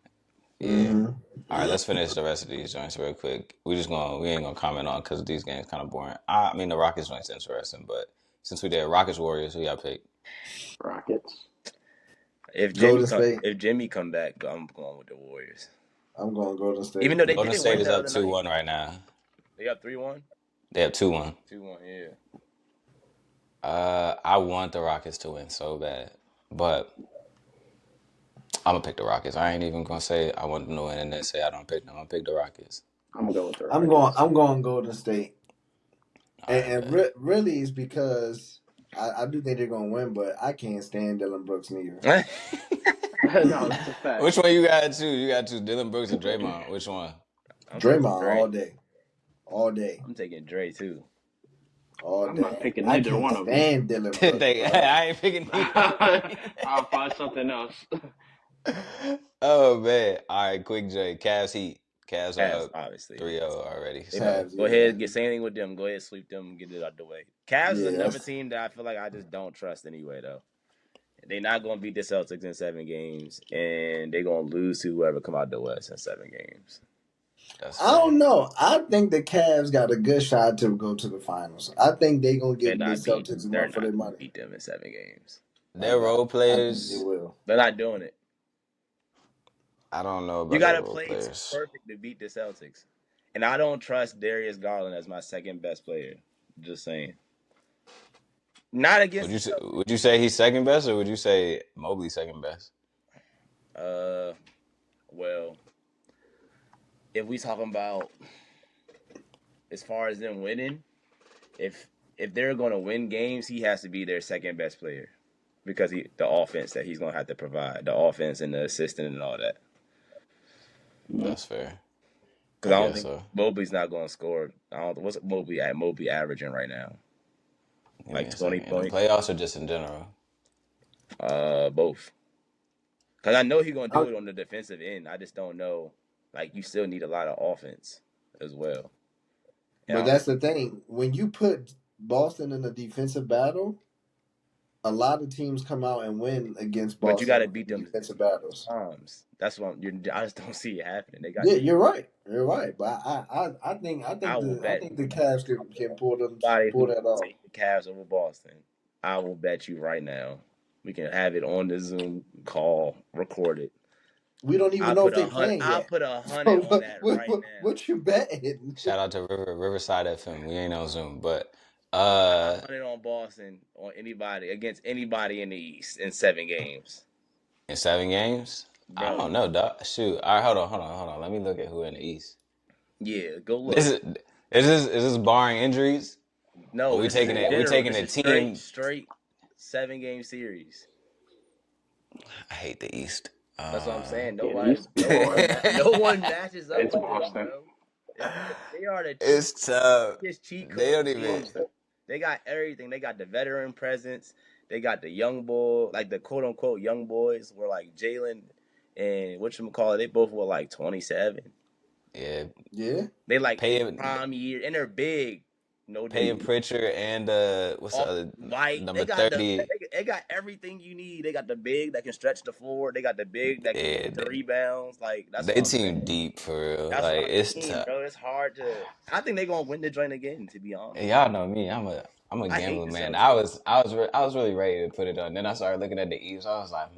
A: Yeah.
C: Mm-hmm.
A: All right, let's finish the rest of these joints real quick. We ain't gonna comment on because these games kind of boring. I mean, the Rockets joints interesting, but since we did Rockets Warriors, who y'all pick?
B: Rockets.
D: If Jimmy come back, I'm going with the Warriors.
C: I'm going Golden State.
D: Even though they
A: Golden
D: did
A: State
D: win
A: is
D: the
A: up
D: other
A: 2-1
D: night.
A: right now.
D: They up 3-1.
A: They have 2-1.
D: 2-1, yeah.
A: I want the Rockets to win so bad, but I'm gonna pick the Rockets. I ain't even gonna say I want them to win and then say I don't pick them. I'm gonna pick the Rockets.
B: I'm gonna go with the Rockets.
C: I'm going Golden State. And
A: bet.
C: really, it's because I do think they're going to win, but I can't stand Dylan Brooks neither.
B: No, that's a fact.
A: Which one you got to? You got to Dylan Brooks or Draymond? Which one?
C: Draymond all day.
D: I'm taking Dre too.
C: all
B: I'm not
C: day.
B: picking
C: I
B: neither
C: can't
B: one of them.
C: stand Dylan Brooks, bro.
A: I ain't picking either.
B: I'll find something else.
A: Oh man. All right, quick J. Cavs Heat. Cavs are
D: Cavs,
A: up
D: obviously.
A: 3-0 already.
D: They
A: So
C: Cavs,
D: go
C: yeah.
D: ahead, get same thing with them. Go ahead, sweep them, get it out the way. Cavs is
C: Yeah,
D: another
C: that's
D: team that I feel like I just don't trust anyway, though. They're not gonna beat the Celtics in 7 games, and they're gonna lose to whoever come out the West in 7 games.
A: that's
C: I
A: fair.
C: don't know. I think the Cavs got a good shot to go to the finals. I think they gonna
D: They're
C: give the
D: not beat.
C: Celtics a
D: They're
C: run for
D: not
C: their
D: gonna
C: money.
D: beat them in 7 games.
A: Their role
C: I think they
A: players,
C: will.
D: They're not doing it.
A: I don't know
D: You
A: about their
D: gotta
A: role
D: play too
A: players.
D: perfect to beat the Celtics, and I don't trust Darius Garland as my second best player. Just saying. Not against the Celtics.
A: Would you say he's second best or would you say Mobley second best?
D: Well, if we talking about as far as them winning, if they're gonna win games, he has to be their second best player because the offense that he's gonna have to provide, the offense and the assistant and all that.
A: That's fair.
D: Because
A: I
D: I don't
A: guess
D: think
A: so.
D: Mobley's not gonna score. I don't. What's Mobley at? Mobley averaging right now,
A: Give me
D: like
A: a
D: 20
A: second. In the
D: points.
A: playoffs or just in general?
D: Both. Because I know he's gonna
C: I-
D: do it on the defensive end. I just don't know. Like you still need a lot of offense as well.
C: But that's the thing. When you put Boston in a defensive battle, a lot of teams come out and win against
D: But you got to
C: Boston
D: beat
C: in
D: them
C: defensive battles.
D: times. That's what I just don't see it happening. They got.
C: Yeah, you're right. You're right. But I think
D: I will
C: I
D: bet
C: think the Cavs can
D: anybody
C: pull
D: who
C: that off.
D: take the Cavs over Boston. I will bet you right now. We can have it on the Zoom call, recorded.
C: We don't even
D: I
C: know
D: put
C: if they
D: 100.
C: playing
D: I
C: yet.
D: put 100
C: So
D: on that right now.
C: what you betting?
A: Shout out to Riverside FM. We ain't on Zoom, but
D: 100 on Boston on anybody against anybody in the East in 7 games,
A: in 7 games, I
D: bro.
A: don't know, dog. Shoot. All right, hold on. Let me look at who in the East.
D: Yeah, go
A: This
D: look.
A: is this barring injuries? Or
D: No,
A: we
D: this is
A: taking
D: in
A: it? We
D: general.
A: taking
D: This
A: a
D: is
A: team.
D: straight 7-game series.
A: I hate the East.
D: That's what I'm saying.
B: Yeah, these
D: No one matches up
B: it's
D: with them,
B: Boston.
D: bro. They are the
A: It's tough.
D: cheat
A: They
D: code
A: don't even.
D: team. They got everything. They got the veteran presence. They got the young boy, like the quote unquote young boys were like Jalen and whatchamacallit, they both were like 27.
A: Yeah,
C: Yeah.
D: They like
A: Payne
D: prime year and they're big. No different.
A: Pritchard and what's the
D: Off
A: other
D: White.
A: number 30?
D: They got everything you need. They got the big that can stretch the floor. They got the big that can
A: Yeah,
D: get the rebounds. Like that's
A: they
D: what I'm
A: team
D: saying.
A: deep for real.
D: That's what
A: Like it's
D: I mean,
A: tough.
D: bro. It's hard to. I think they're gonna win the joint again. To be honest,
A: And y'all know me. I'm a
D: I hate
A: gambler,
D: the
A: man.
D: Celtics.
A: I was really ready to put it on. Then I started looking at the East. I was like,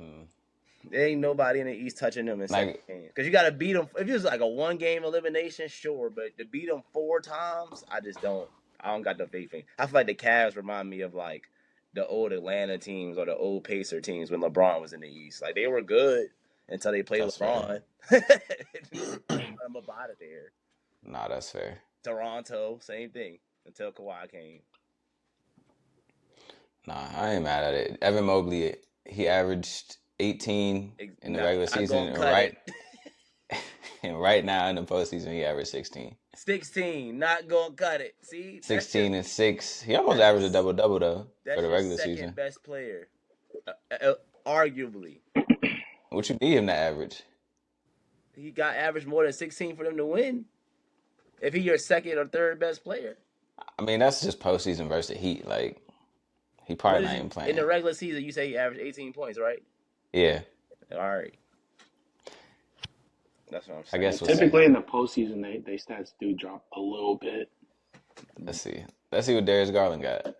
D: There ain't nobody in the East touching them in 7
A: like
D: games. Because you got to beat them. If it was like a 1-game elimination, sure. But to beat them 4 times, I just don't. I don't got the faith in. I feel like the Cavs remind me of like the old Atlanta teams or the old Pacer teams when LeBron was in the East. Like they were good until they played
A: that's fair.
D: LeBron. I'm up out of there.
A: Nah, that's fair.
D: Toronto, same thing until Kawhi came.
A: Nah, I ain't mad at it. Evan Mobley, he averaged 18 in the regular season, and right now in the postseason he averaged 16.
D: 16, not gonna cut it. See,
A: 16 and 6. He almost averaged a double-double though for
D: that's
A: the
D: your
A: regular
D: second
A: season.
D: best player, arguably.
A: What you need him to average?
D: He got average more than 16 for them to win. If he your second or third best player,
A: I mean, that's just postseason versus the Heat. Like, he probably not even
D: in
A: playing.
D: the regular season? You say he averaged 18 points, right?
A: Yeah.
D: All right. That's what I'm saying.
A: I guess we'll
B: Typically
A: see.
B: in the postseason, they stats do drop a little bit.
A: Let's see. Let's see what Darius Garland got.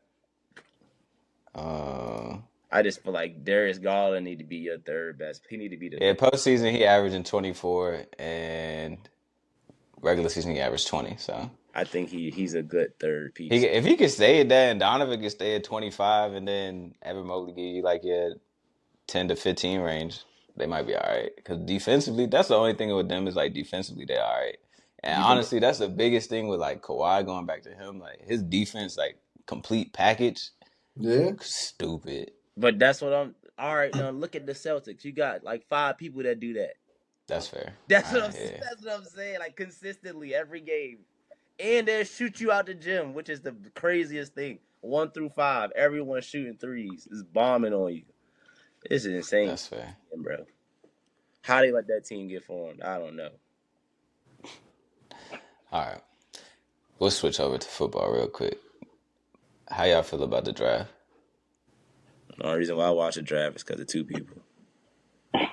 D: I just feel like Darius Garland need to be your third best. He need to be the
A: Yeah, postseason he averaging 24, and regular season he averaged 20. So
D: I think he's a good third piece.
A: if he could stay at that, and Donovan could stay at 25, and then Evan Mobley give you like your 10 to 15 range, they might be all right. Because defensively, that's the only thing with them is like defensively they're all right. And honestly, that's the biggest thing with like Kawhi going back to him. Like his defense, like complete package.
C: Yeah.
A: Stupid.
D: But that's what I'm. All right, now look at the Celtics. You got like 5 people that do that.
A: That's fair.
D: That's what I'm saying. Like consistently every game, and they'll shoot you out the gym, which is the craziest thing. 1 through 5, everyone's shooting threes. It's bombing on you. This is insane,
A: That's fair.
D: bro. How they let that team get formed, I don't know.
A: All right. We'll switch over to football real quick. How y'all feel about the draft?
D: The only reason why I watch the draft is because of 2 people. And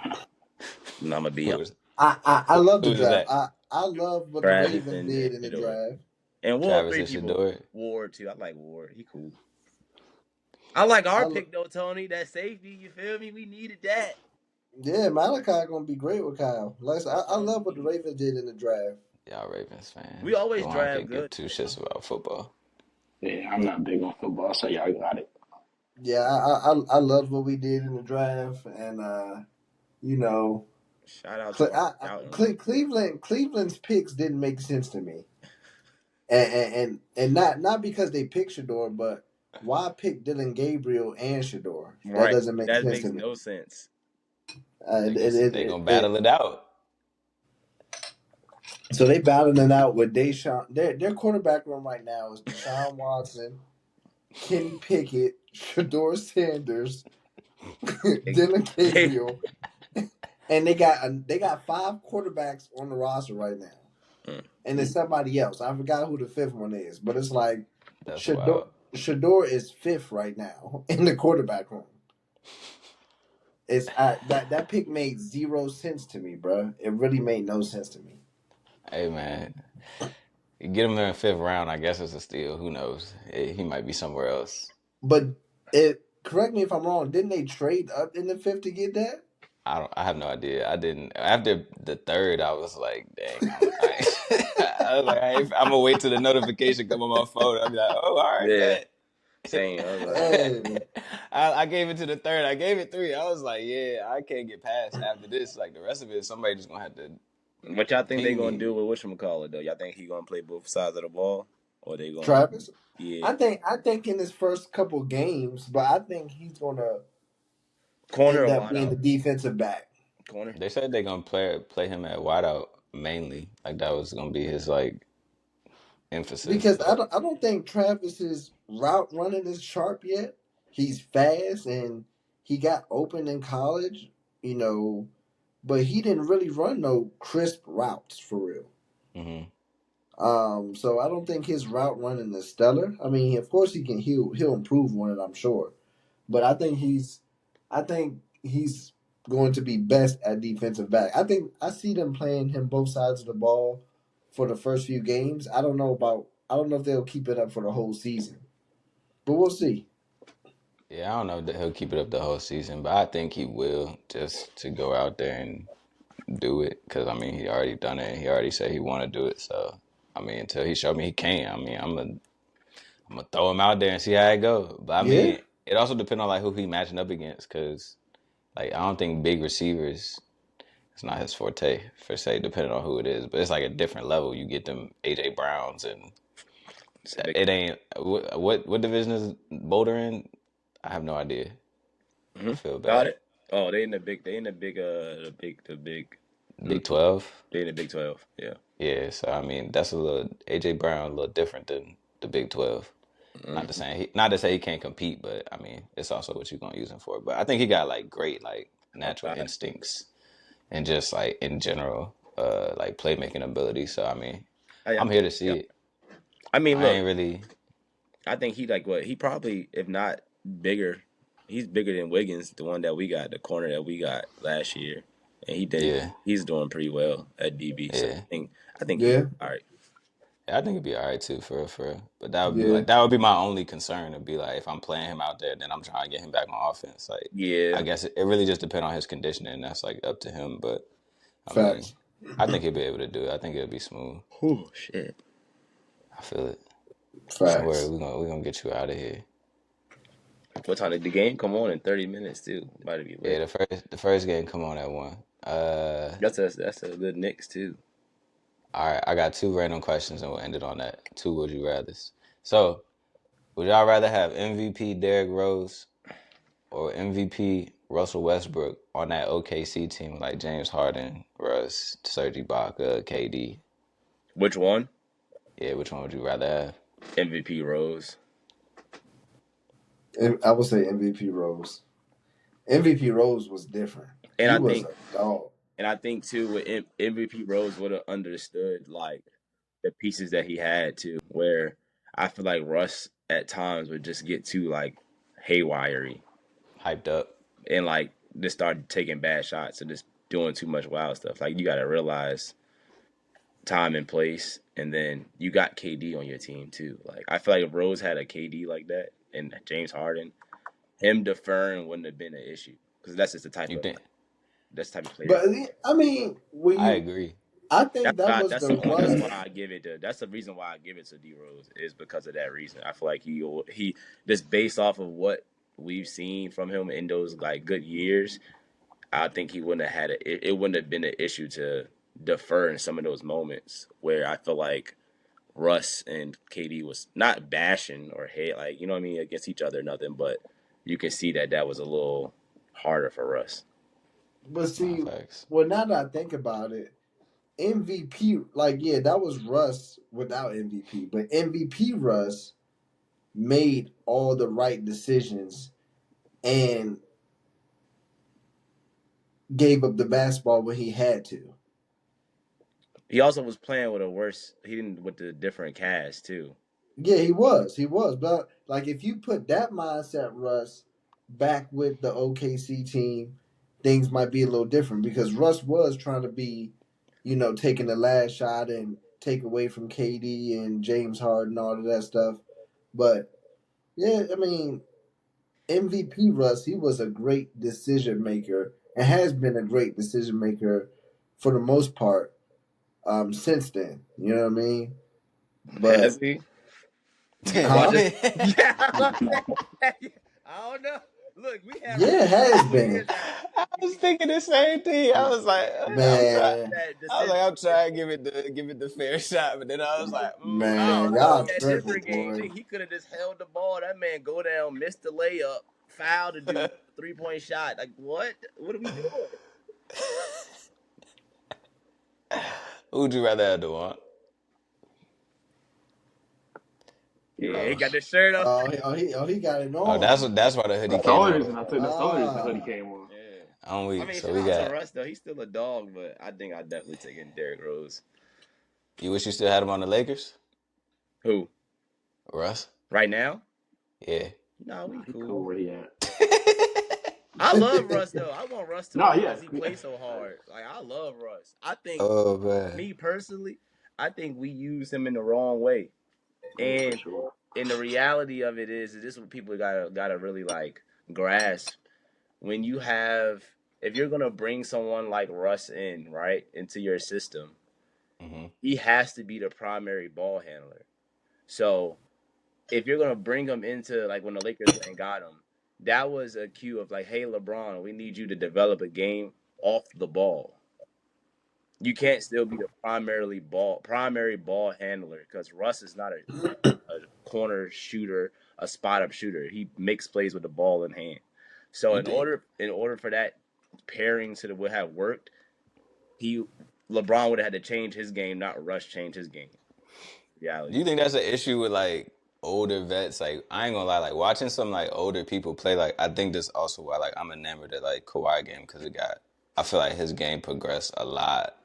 D: I'm going to be
A: Who was,
C: I love the
A: who was
C: draft.
A: that?
C: I love what the
D: Travis
C: Ravens
D: and
C: did in the
D: Shador.
C: draft.
D: And one
A: Travis
D: 3
A: and
D: people.
A: Shador?
D: Ward, too. I like Ward. He cool. I like our pick, though, Tony. That safety, you feel me? We needed that.
C: Yeah, Malachi gonna be great with Kyle. Like I love what the Ravens did in the draft.
A: Y'all Ravens fans.
D: We always
A: Go on,
D: draft
A: can't
D: good.
A: give 2 shits about football.
B: Yeah, I'm not big on football, so y'all got it.
C: Yeah, I love what we did in the draft, and you know,
D: Shout out to
C: Cleveland's picks didn't make sense to me, and not because they picked Shador, but why pick Dylan Gabriel and Shador?
D: right.
C: That doesn't make
D: That
C: sense
D: makes
C: to me.
D: no sense.
A: They gonna battle it out.
C: So they battling it out with Deshaun. Their quarterback room right now is Deshaun Watson, Kenny Pickett, Shador Sanders, Dylan Gabriel, and they got 5 quarterbacks on the roster right now, and it's somebody else. I forgot who the 5th one is, but it's like Shador is 5th right now in the quarterback room. It's that pick made 0 sense to me, bro. It really made no sense to me.
A: Hey, man. You get him in the 5th round, I guess it's a steal. Who knows? He might be somewhere else.
C: But correct me if I'm wrong. Didn't they trade up in the 5th to get that?
A: I have no idea. I didn't. After the 3rd, I was like, dang. I was like, I'm gonna wait till the notification come on my phone. I'll be like, oh, all right,
D: Yeah.
A: bet.
D: Same. I was like,
C: Hey.
A: I gave it to the 3rd. I gave it 3. I was like, yeah, I can't get past after this. Like the rest of it, somebody just gonna have to.
D: what y'all think they gonna do with whatchamacallit, though? Y'all think he gonna play both sides of the ball, or they gonna
C: Travis?
D: Yeah.
C: I think in his first couple games, but I think he's gonna
D: corner
C: end
D: or
C: up being
D: wideout?
C: the defensive back.
D: Corner.
A: They said they're gonna play him at wideout mainly. Like that was gonna be his like emphasis.
C: Because I don't think Travis's route running is sharp yet. He's fast and he got open in college, you know, but he didn't really run no crisp routes for real.
A: Mm-hmm.
C: So I don't think his route running is stellar. I mean, of course he'll improve on it, I'm sure, but I think he's going to be best at defensive back. I think I see them playing him both sides of the ball for the first few games. I don't know if they'll keep it up for the whole season, but we'll see.
A: Yeah, I don't know that he'll keep it up the whole season, but I think he will just to go out there and do it. Because, I mean, he already done it. He already said he want to do it. So, I mean, until he showed me he can, I mean, I'm going to throw him out there and see how it go. But, I mean, it also depends on, like, who he matching up against. Because, like, I don't think big receivers, it's not his forte, per se, depending on who it is. But it's, like, a different level. You get them A.J. Browns and it ain't – what division is Boulder in? I have no idea.
D: Mm-hmm.
A: I feel bad.
D: Got it. Oh, they in the big
A: Big 12?
D: They in the Big 12, yeah.
A: Yeah, so I mean that's a little AJ Brown a little different than the Big 12.
D: Mm-hmm.
A: Not to say he can't compete, but I mean it's also what you're gonna use him for. But I think he got like great like natural instincts and just like in general like playmaking ability. So I mean I'm here to see it.
D: I mean, look,
A: I
D: think he like what he probably, if not bigger, he's bigger than Wiggins, the one that we got, the corner that we got last year, and he did.
A: Yeah.
D: He's doing pretty well at DB. So
A: Yeah.
D: I think he's all right.
A: Yeah, I think it'd be all right too for real. But that would be my only concern. It'd be like if I'm playing him out there, then I'm trying to get him back on offense. Like I guess it really just depends on his conditioning. And that's like up to him. But I think he'll be able to do it. I think it'll be smooth.
D: Oh shit!
A: I feel it.
C: Facts.
A: Don't worry, we're gonna get you out of here.
D: What time did the game come on in 30 minutes too? Might be late.
A: Yeah, the first game come on at 1.
D: That's a good Knicks too.
A: All right, I got 2 random questions and we'll end it on that. 2 would you rathers. So, would y'all rather have MVP Derrick Rose or MVP Russell Westbrook on that OKC team like James Harden, Russ, Serge Ibaka, KD?
D: Which one?
A: Yeah, which one would you rather have?
D: MVP Rose.
C: I would say MVP Rose. MVP Rose was different.
D: And
C: He
D: I
C: was
D: think
C: a dog.
D: and I think too with MVP Rose would have understood like the pieces that he had too, where I feel like Russ at times would just get too like haywiry
A: Hyped up.
D: and like just start taking bad shots and just doing too much wild stuff. Like you gotta realize time and place, and then you got KD on your team too. Like I feel like if Rose had a KD like that and James Harden, him deferring wouldn't have been an issue because that's just the type
A: You
D: of
A: think?
D: that's the type of player.
C: But I mean, when
A: I
C: you,
A: agree.
C: I think that was
D: That's
C: the
D: the only
C: Russ.
D: reason why I give it to. That's the reason why I give it to D Rose is because of that reason. I feel like he just based off of what we've seen from him in those like good years. I think he wouldn't have had it wouldn't have been an issue to defer in some of those moments where I feel like Russ and KD was not bashing or hate like you know what I mean against each other or nothing, but you can see that that was a little harder for Russ.
C: But
A: Nah,
C: see,
A: facts.
C: well, now that I think about it, MVP, like, yeah, that was Russ without MVP. But MVP Russ made all the right decisions and gave up the basketball when he had to.
D: He also was playing with a worse. He didn't with the different cast too.
C: Yeah, he was. He was. But, like, if you put that mindset, Russ, back with the OKC team, things might be a little different because Russ was trying to be, taking the last shot and take away from KD and James Harden, all of that stuff. But, yeah, I mean, MVP Russ, he was a great decision maker and has been a great decision maker for the most part since then. You know what I mean?
D: Has
C: But,
D: he?
C: huh?
D: Yeah, I don't know. Look, we have
C: Yeah, it
D: a
C: has
D: couple years
C: been.
D: now.
A: I was thinking the same thing. I was like, I'm trying.
C: Man,
D: That
A: I was
D: decision.
A: like, I'm trying to give it the fair shot, but then I was like, I
C: man,
A: don't
D: No,
C: y'all
A: know.
D: that
C: tripping,
D: different game,
C: boy.
D: he could have just held the ball. That man go down, miss the layup, foul to do 3-point shot. Like what? What are we doing?
A: Who would you rather have, Dewan?
D: Yeah, he
A: Oh,
D: got the shirt on.
C: He got it
A: oh,
C: on.
A: that's why the hoodie
B: That's the
A: came
B: only
A: off.
B: reason I took. That's the only reason the hoodie
C: Ah,
B: came on.
D: Yeah.
A: I'm
D: I
A: weak,
D: mean,
A: so
D: shout
A: we
D: out to
A: got
D: Russ though. He's still a dog, but I think I definitely taking Derrick Rose.
A: you. Wish you still had him on the Lakers,
D: Who?
A: Russ?
D: Right now?
A: Yeah.
D: No, we
B: He cool
D: cool.
B: where he at.
D: I love Russ though. I want Russ to
B: No,
D: win
B: yeah,
D: because he plays so hard. Like I love Russ. I think
A: Oh man.
D: me personally, I think we use him in the wrong way.
B: yeah, for
D: And
B: sure.
D: and the reality of it is this is what people gotta really like grasp. When you have if you're gonna bring someone like Russ in, right, into your system,
A: Hmm.
D: he has to be the primary ball handler. So if you're gonna bring him into like when the Lakers went and got him, that was a cue of like, hey LeBron, we need you to develop a game off the ball. You can't still be the primary ball handler because Russ is not a corner shooter, a spot up shooter. He makes plays with the ball in hand. So
A: You think?
D: in order for that pairing to would have worked, he LeBron would have had to change his game, not Russ change his game.
A: Do
D: Reality.
A: you think that's an issue with like older vets? Like I ain't gonna lie, like watching some like older people play. Like I think this also why like I'm enamored of like Kawhi game because it got. I feel like his game progressed a lot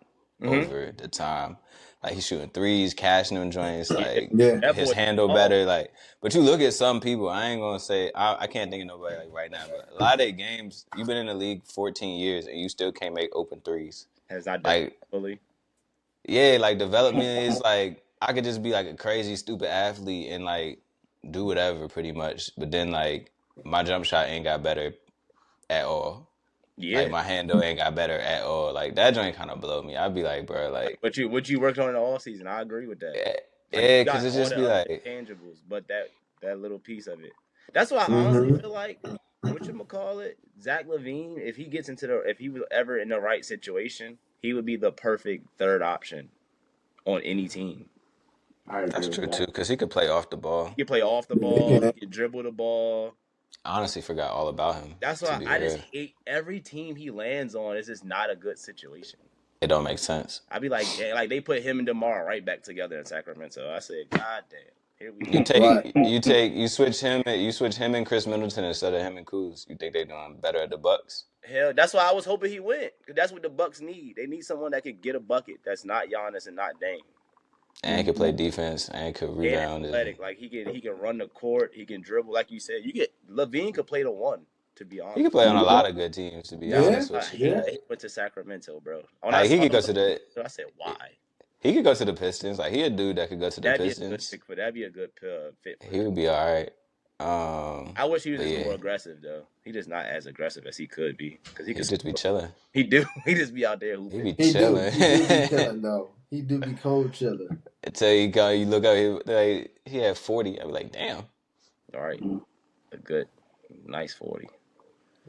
D: Mm-hmm.
A: over the time. Like he's shooting threes, cashing them joints,
D: Yeah,
A: like
C: yeah.
D: that
A: his
D: boy
A: handle
D: ball.
A: better. Like, but you look at some people. I ain't gonna say I can't think of nobody like right now. But a lot of their games, you've been in the league 14 years and you still can't make open threes.
D: Has not developed
A: Like
D: fully.
A: yeah, like development is like I could just be like a crazy stupid athlete and like do whatever pretty much, but then like my jump shot ain't got better at all. Like
D: Yeah.
A: my handle ain't got better at all. Like that joint kind of blow me. I'd be like, bro, like
D: What you worked on in the all season, I agree with that.
A: yeah,
D: Like you
A: yeah, cause
D: got
A: it's
D: all
A: just
D: the
A: be
D: other
A: like,
D: intangibles, but that little piece of it. That's why I honestly
C: Mm-hmm.
D: feel like what you call it, Zach Levine, if he was ever in the right situation, he would be the perfect third option on any team.
B: I agree
A: that's
B: with
A: true too,
B: that.
A: cause he could play off the
D: He
A: ball.
D: can play off the
C: Yeah, he
D: ball, he
C: can.
D: can dribble the ball.
A: I honestly forgot all about him,
D: That's
A: to
D: why
A: be
D: I just
A: real.
D: hate every team he lands on is just not a good situation.
A: It don't make sense.
D: I'd be like, damn, like they put him and DeMar right back together in Sacramento. I said, God damn, here we go.
C: Right.
A: You switch him and Chris Middleton instead of him and Kuz. You think they doing better at the Bucks?
D: Hell, that's why I was hoping he went. Cause that's what the Bucks need. They need someone that could get a bucket that's not Giannis and not Dame.
A: And he could play defense and could
D: And
A: rebound.
D: athletic, like he can run the court, he can dribble, like you said. Levine could play the one. To be honest,
A: He could play on a lot of good teams. To be
C: Yeah.
A: honest with you,
D: he went to Sacramento, bro. When
A: like,
D: I
A: he
D: saw
A: could go
D: him,
A: to the.
D: I said, why?
A: He could go to the Pistons. Like, he a dude that could go to the
D: That'd
A: Pistons.
D: be a good fit for
A: He
D: him.
A: would be all right.
D: I wish he was
A: but
D: just
A: yeah,
D: more aggressive though. He just not as aggressive as he could be because he
A: he
D: could
A: just be chilling.
D: He do. He just be out there
A: He
D: hooping.
A: be
C: He do
A: chilling.
C: be killing though. He do be cold chilling.
A: Until you look up, he had 40. I'd be like, damn.
D: All right, a good, nice 40.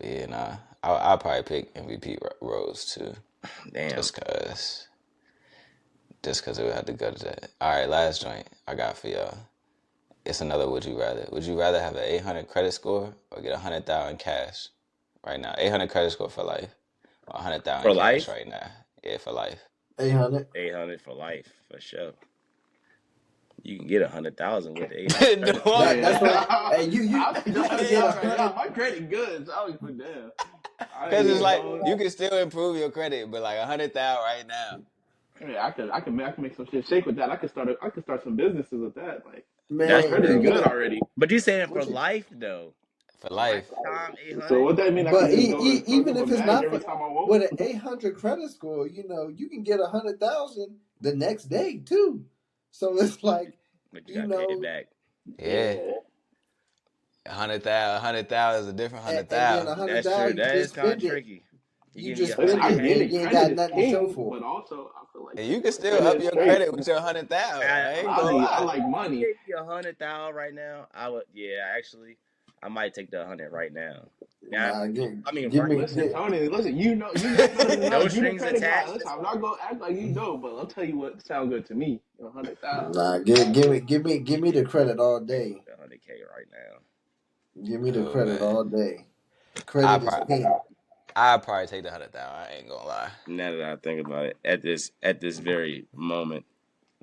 A: Yeah, nah. I'll probably pick MVP Rose too.
D: Damn.
A: Just cause it would have to go to that. All right, last joint I got for y'all. It's another would you rather. Would you rather have an 800 credit score or get 100,000 cash right now? 800 credit score for life. Or 100,000
D: For
A: cash
D: life?
A: right now. Yeah, for life.
C: 800.
D: 800 for life for sure. You can get 100,000 with 800.
A: That's
C: what. Hey, you
B: That's
C: can
B: what
C: get
B: I'm
C: 100.
B: saying. My credit good. So I was put down.
A: Because it's like you can still improve your credit, but like 100,000 right now.
B: Yeah, I can make some shit shake with that. I could start some businesses with that. Like
C: Man,
B: my credit is
C: you
B: good
C: get
B: already.
D: But you saying for
C: What you-
D: life though?
A: For life.
D: Lifetime 800.
B: So what that mean? I
C: But
B: can just go and
C: even
B: fuck
C: if
B: up a
C: it's
B: bag
C: not
B: every
C: for,
B: time I want.
C: with an 800 credit score, you can get 100,000 the next day too. So it's like,
D: But you gotta pay it back.
A: Yeah. 100,000 is a different
C: and then
A: 100,000.
C: 100,000
D: That's true.
C: you
D: That is
C: just
D: kind of
C: spend it.
D: tricky.
C: You
D: give
C: just
D: me
C: spend
B: I
C: it.
B: get it.
C: You ain't
B: Credit
C: got
B: is
C: nothing to show
B: king,
C: for.
B: but also I feel like
A: And you can still
B: credit
A: up
B: is
A: your
B: straight.
A: credit with your 100,000. I ain't gonna
B: I
A: lie.
B: like money.
D: Give you 100,000 right now. I would. Yeah, actually, I might take the 100 right now.
C: Nah, give
D: Right.
C: me.
B: Listen, Tony. Listen, you know better than
D: No
B: us. You the
D: strings
B: credit guy.
D: attached.
B: Listen, I'm not gonna act like you know, but I'll tell you what sound good to me. 100,000.
C: Nah, give me the credit all day.
D: 100K right now.
C: Give me the
A: Oh,
C: credit
A: man.
C: all day. Credit is king.
A: I'd probably take the 100,000. I ain't gonna lie.
D: Now that I think about it, at this very moment,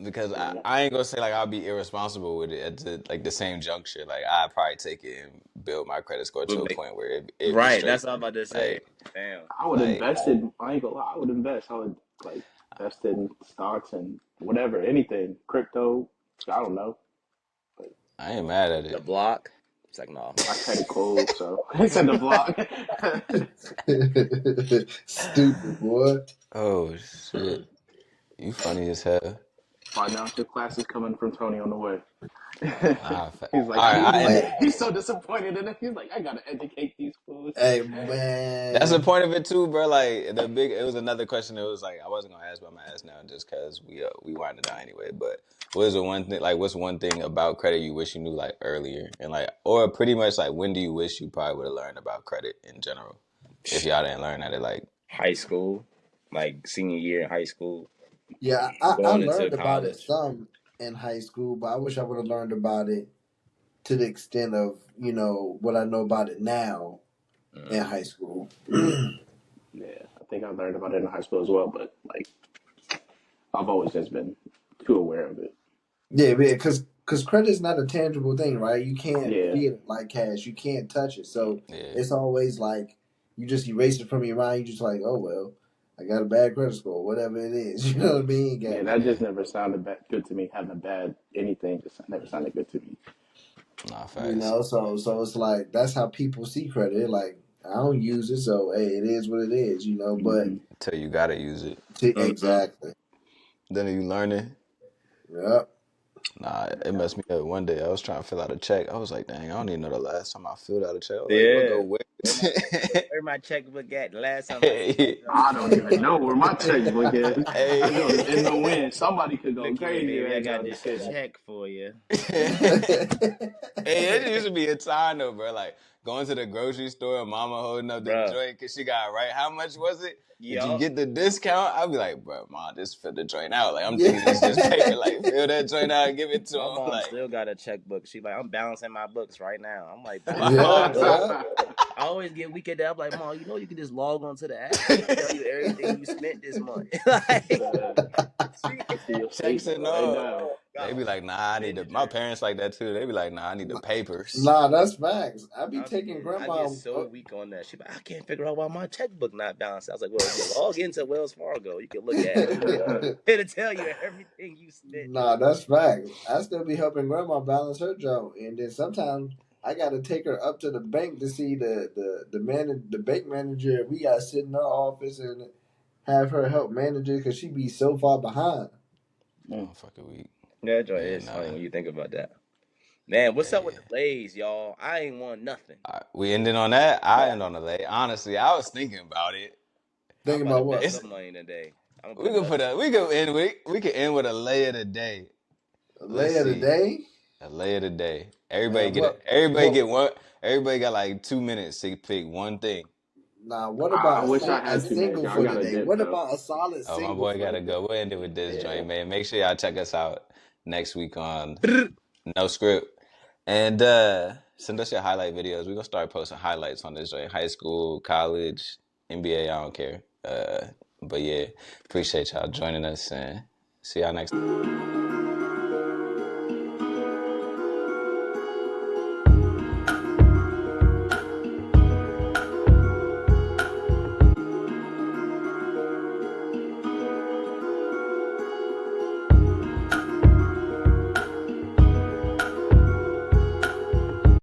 A: Because I ain't gonna say like I'll be irresponsible with it at the same juncture. Like I'd probably take it and build my credit score to a point where it be
D: right?
A: straight.
D: That's what I'm about to say.
A: Like,
D: Damn.
B: I would
A: like
B: invest in. I ain't gonna lie. I would invest. I would like invest in stocks and whatever, anything, crypto. I don't know.
A: I ain't mad at
D: The
A: it.
D: block. It's like no.
B: My credit cold, so it's in the block.
C: Stupid boy.
A: Oh shit. You funny as hell.
B: Financial classes coming from Tony on the way.
A: Nah,
B: He's like,
A: Alright,
B: he's so disappointed in it. He's like, I gotta educate these fools.
C: Hey man.
A: that's the point of it too, bro. Like it was another question. It was like I wasn't gonna ask, but I'm gonna ask now just because we winded down anyway. But what's one thing about credit you wish you knew like earlier, and like, or pretty much like when do you wish you probably would have learned about credit in general, if y'all didn't learn at it like
D: High school, like senior year in high school.
C: Yeah, I
D: Going into
C: learned about it
D: college.
C: some in high school, but I wish I would have learned about it to the extent of, what I know about it now in high school.
B: Yeah, I think I learned about it in high school as well, but like, I've always just been too aware of it.
C: Yeah, because credit's not a tangible thing, right? You can't
B: Yeah.
C: feel it like cash. You can't touch it. So
A: yeah.
C: it's always like you just erase it from your mind. You just like, oh, well, I got a bad credit score, whatever it is. You know what I mean?
B: Yeah, that just never sounded good to me. Having a bad anything just never sounded good to me.
A: Nah, facts.
C: So it's like that's how people see credit. Like I don't use it, so hey, it is what it is, But
A: Until you gotta use it.
C: exactly,
A: Then you learn it.
C: yep.
A: Nah, it messed me up. One day I was trying to fill out a check. I was like, dang, I don't even know the last time I filled out a check. I was like, what go where?
D: Where my checkbook at? The last time
B: I don't even know where my checkbook is.
A: Hey.
B: I go in the wind. Somebody could go
D: Look here,
B: crazy
D: baby. I
B: right
D: got
B: now.
D: this check for you.
A: Hey, it used to be a time though, bro. Like going to the grocery store, mama holding up the joint because she got it right. How much was it? Did you get the discount? I'd be like, bro, mom, just fill the joint out. Like I'm thinking it's just paper. Like fill that joint out and give it to
D: My
A: him.
D: mom
A: Like
D: still got a checkbook. She like, I'm balancing my books right now. I'm like,
C: Yeah.
D: I always get weak at that. I'm like, Mom, you know you can just log onto the app. It'll tell you everything you spent this month. Like,
B: I see your
A: Checks
B: statement
A: and
B: right
A: all.
B: now.
A: They be like, nah, I need the. My parents like that too. They be like, nah, I need the papers.
C: Nah, that's facts. I be
D: I
C: taking
D: I
C: grandma.
D: get so weak on that. She be like, I can't figure out why my checkbook not balanced. I was like, well, if you log into Wells Fargo, you can look at it. It'll tell you everything you spent.
C: Nah, that's facts. I still be helping grandma balance her job, and then sometimes I got to take her up to the bank to see the bank manager. We got to sit in her office and have her help manage it because she be so far behind.
A: Motherfucker weak.
D: Yeah, joy,
A: Yeah,
D: it's
A: nah.
D: funny when you think about that. Man, what's up with
A: Yeah.
D: the Lays, y'all? I ain't won nothing.
A: We ended on that. I end on the lay. Honestly, I was thinking about it.
C: Thinking
D: I'm about
C: about
D: to bet
C: what?
A: It's,
D: some money today. I'm
A: we
D: gonna
A: could
D: put
A: put a. We could end with a lay of the day. Let's
C: Lay of the
A: see.
C: day?
A: A lay of the day.
C: Man,
A: Everybody
C: what?
A: get one. Everybody got like 2 minutes to pick one thing.
C: Nah, what
B: I
C: about
B: wish I
C: a
B: had 2 minutes.
C: single
B: Y'all. I
C: for the
B: got a
C: day?
B: dip
C: What
B: though.
C: about a solid
A: Oh, my
C: single
A: boy
C: for the
A: gotta
C: day?
A: go. We'll end it with this
B: Yeah.
A: joint, man. Make sure y'all check us out next week on
D: up.
A: No Script. And send us your highlight videos. We're gonna start posting highlights on this joint. High school, college, NBA, I don't care. But yeah, appreciate y'all joining us and see y'all next time.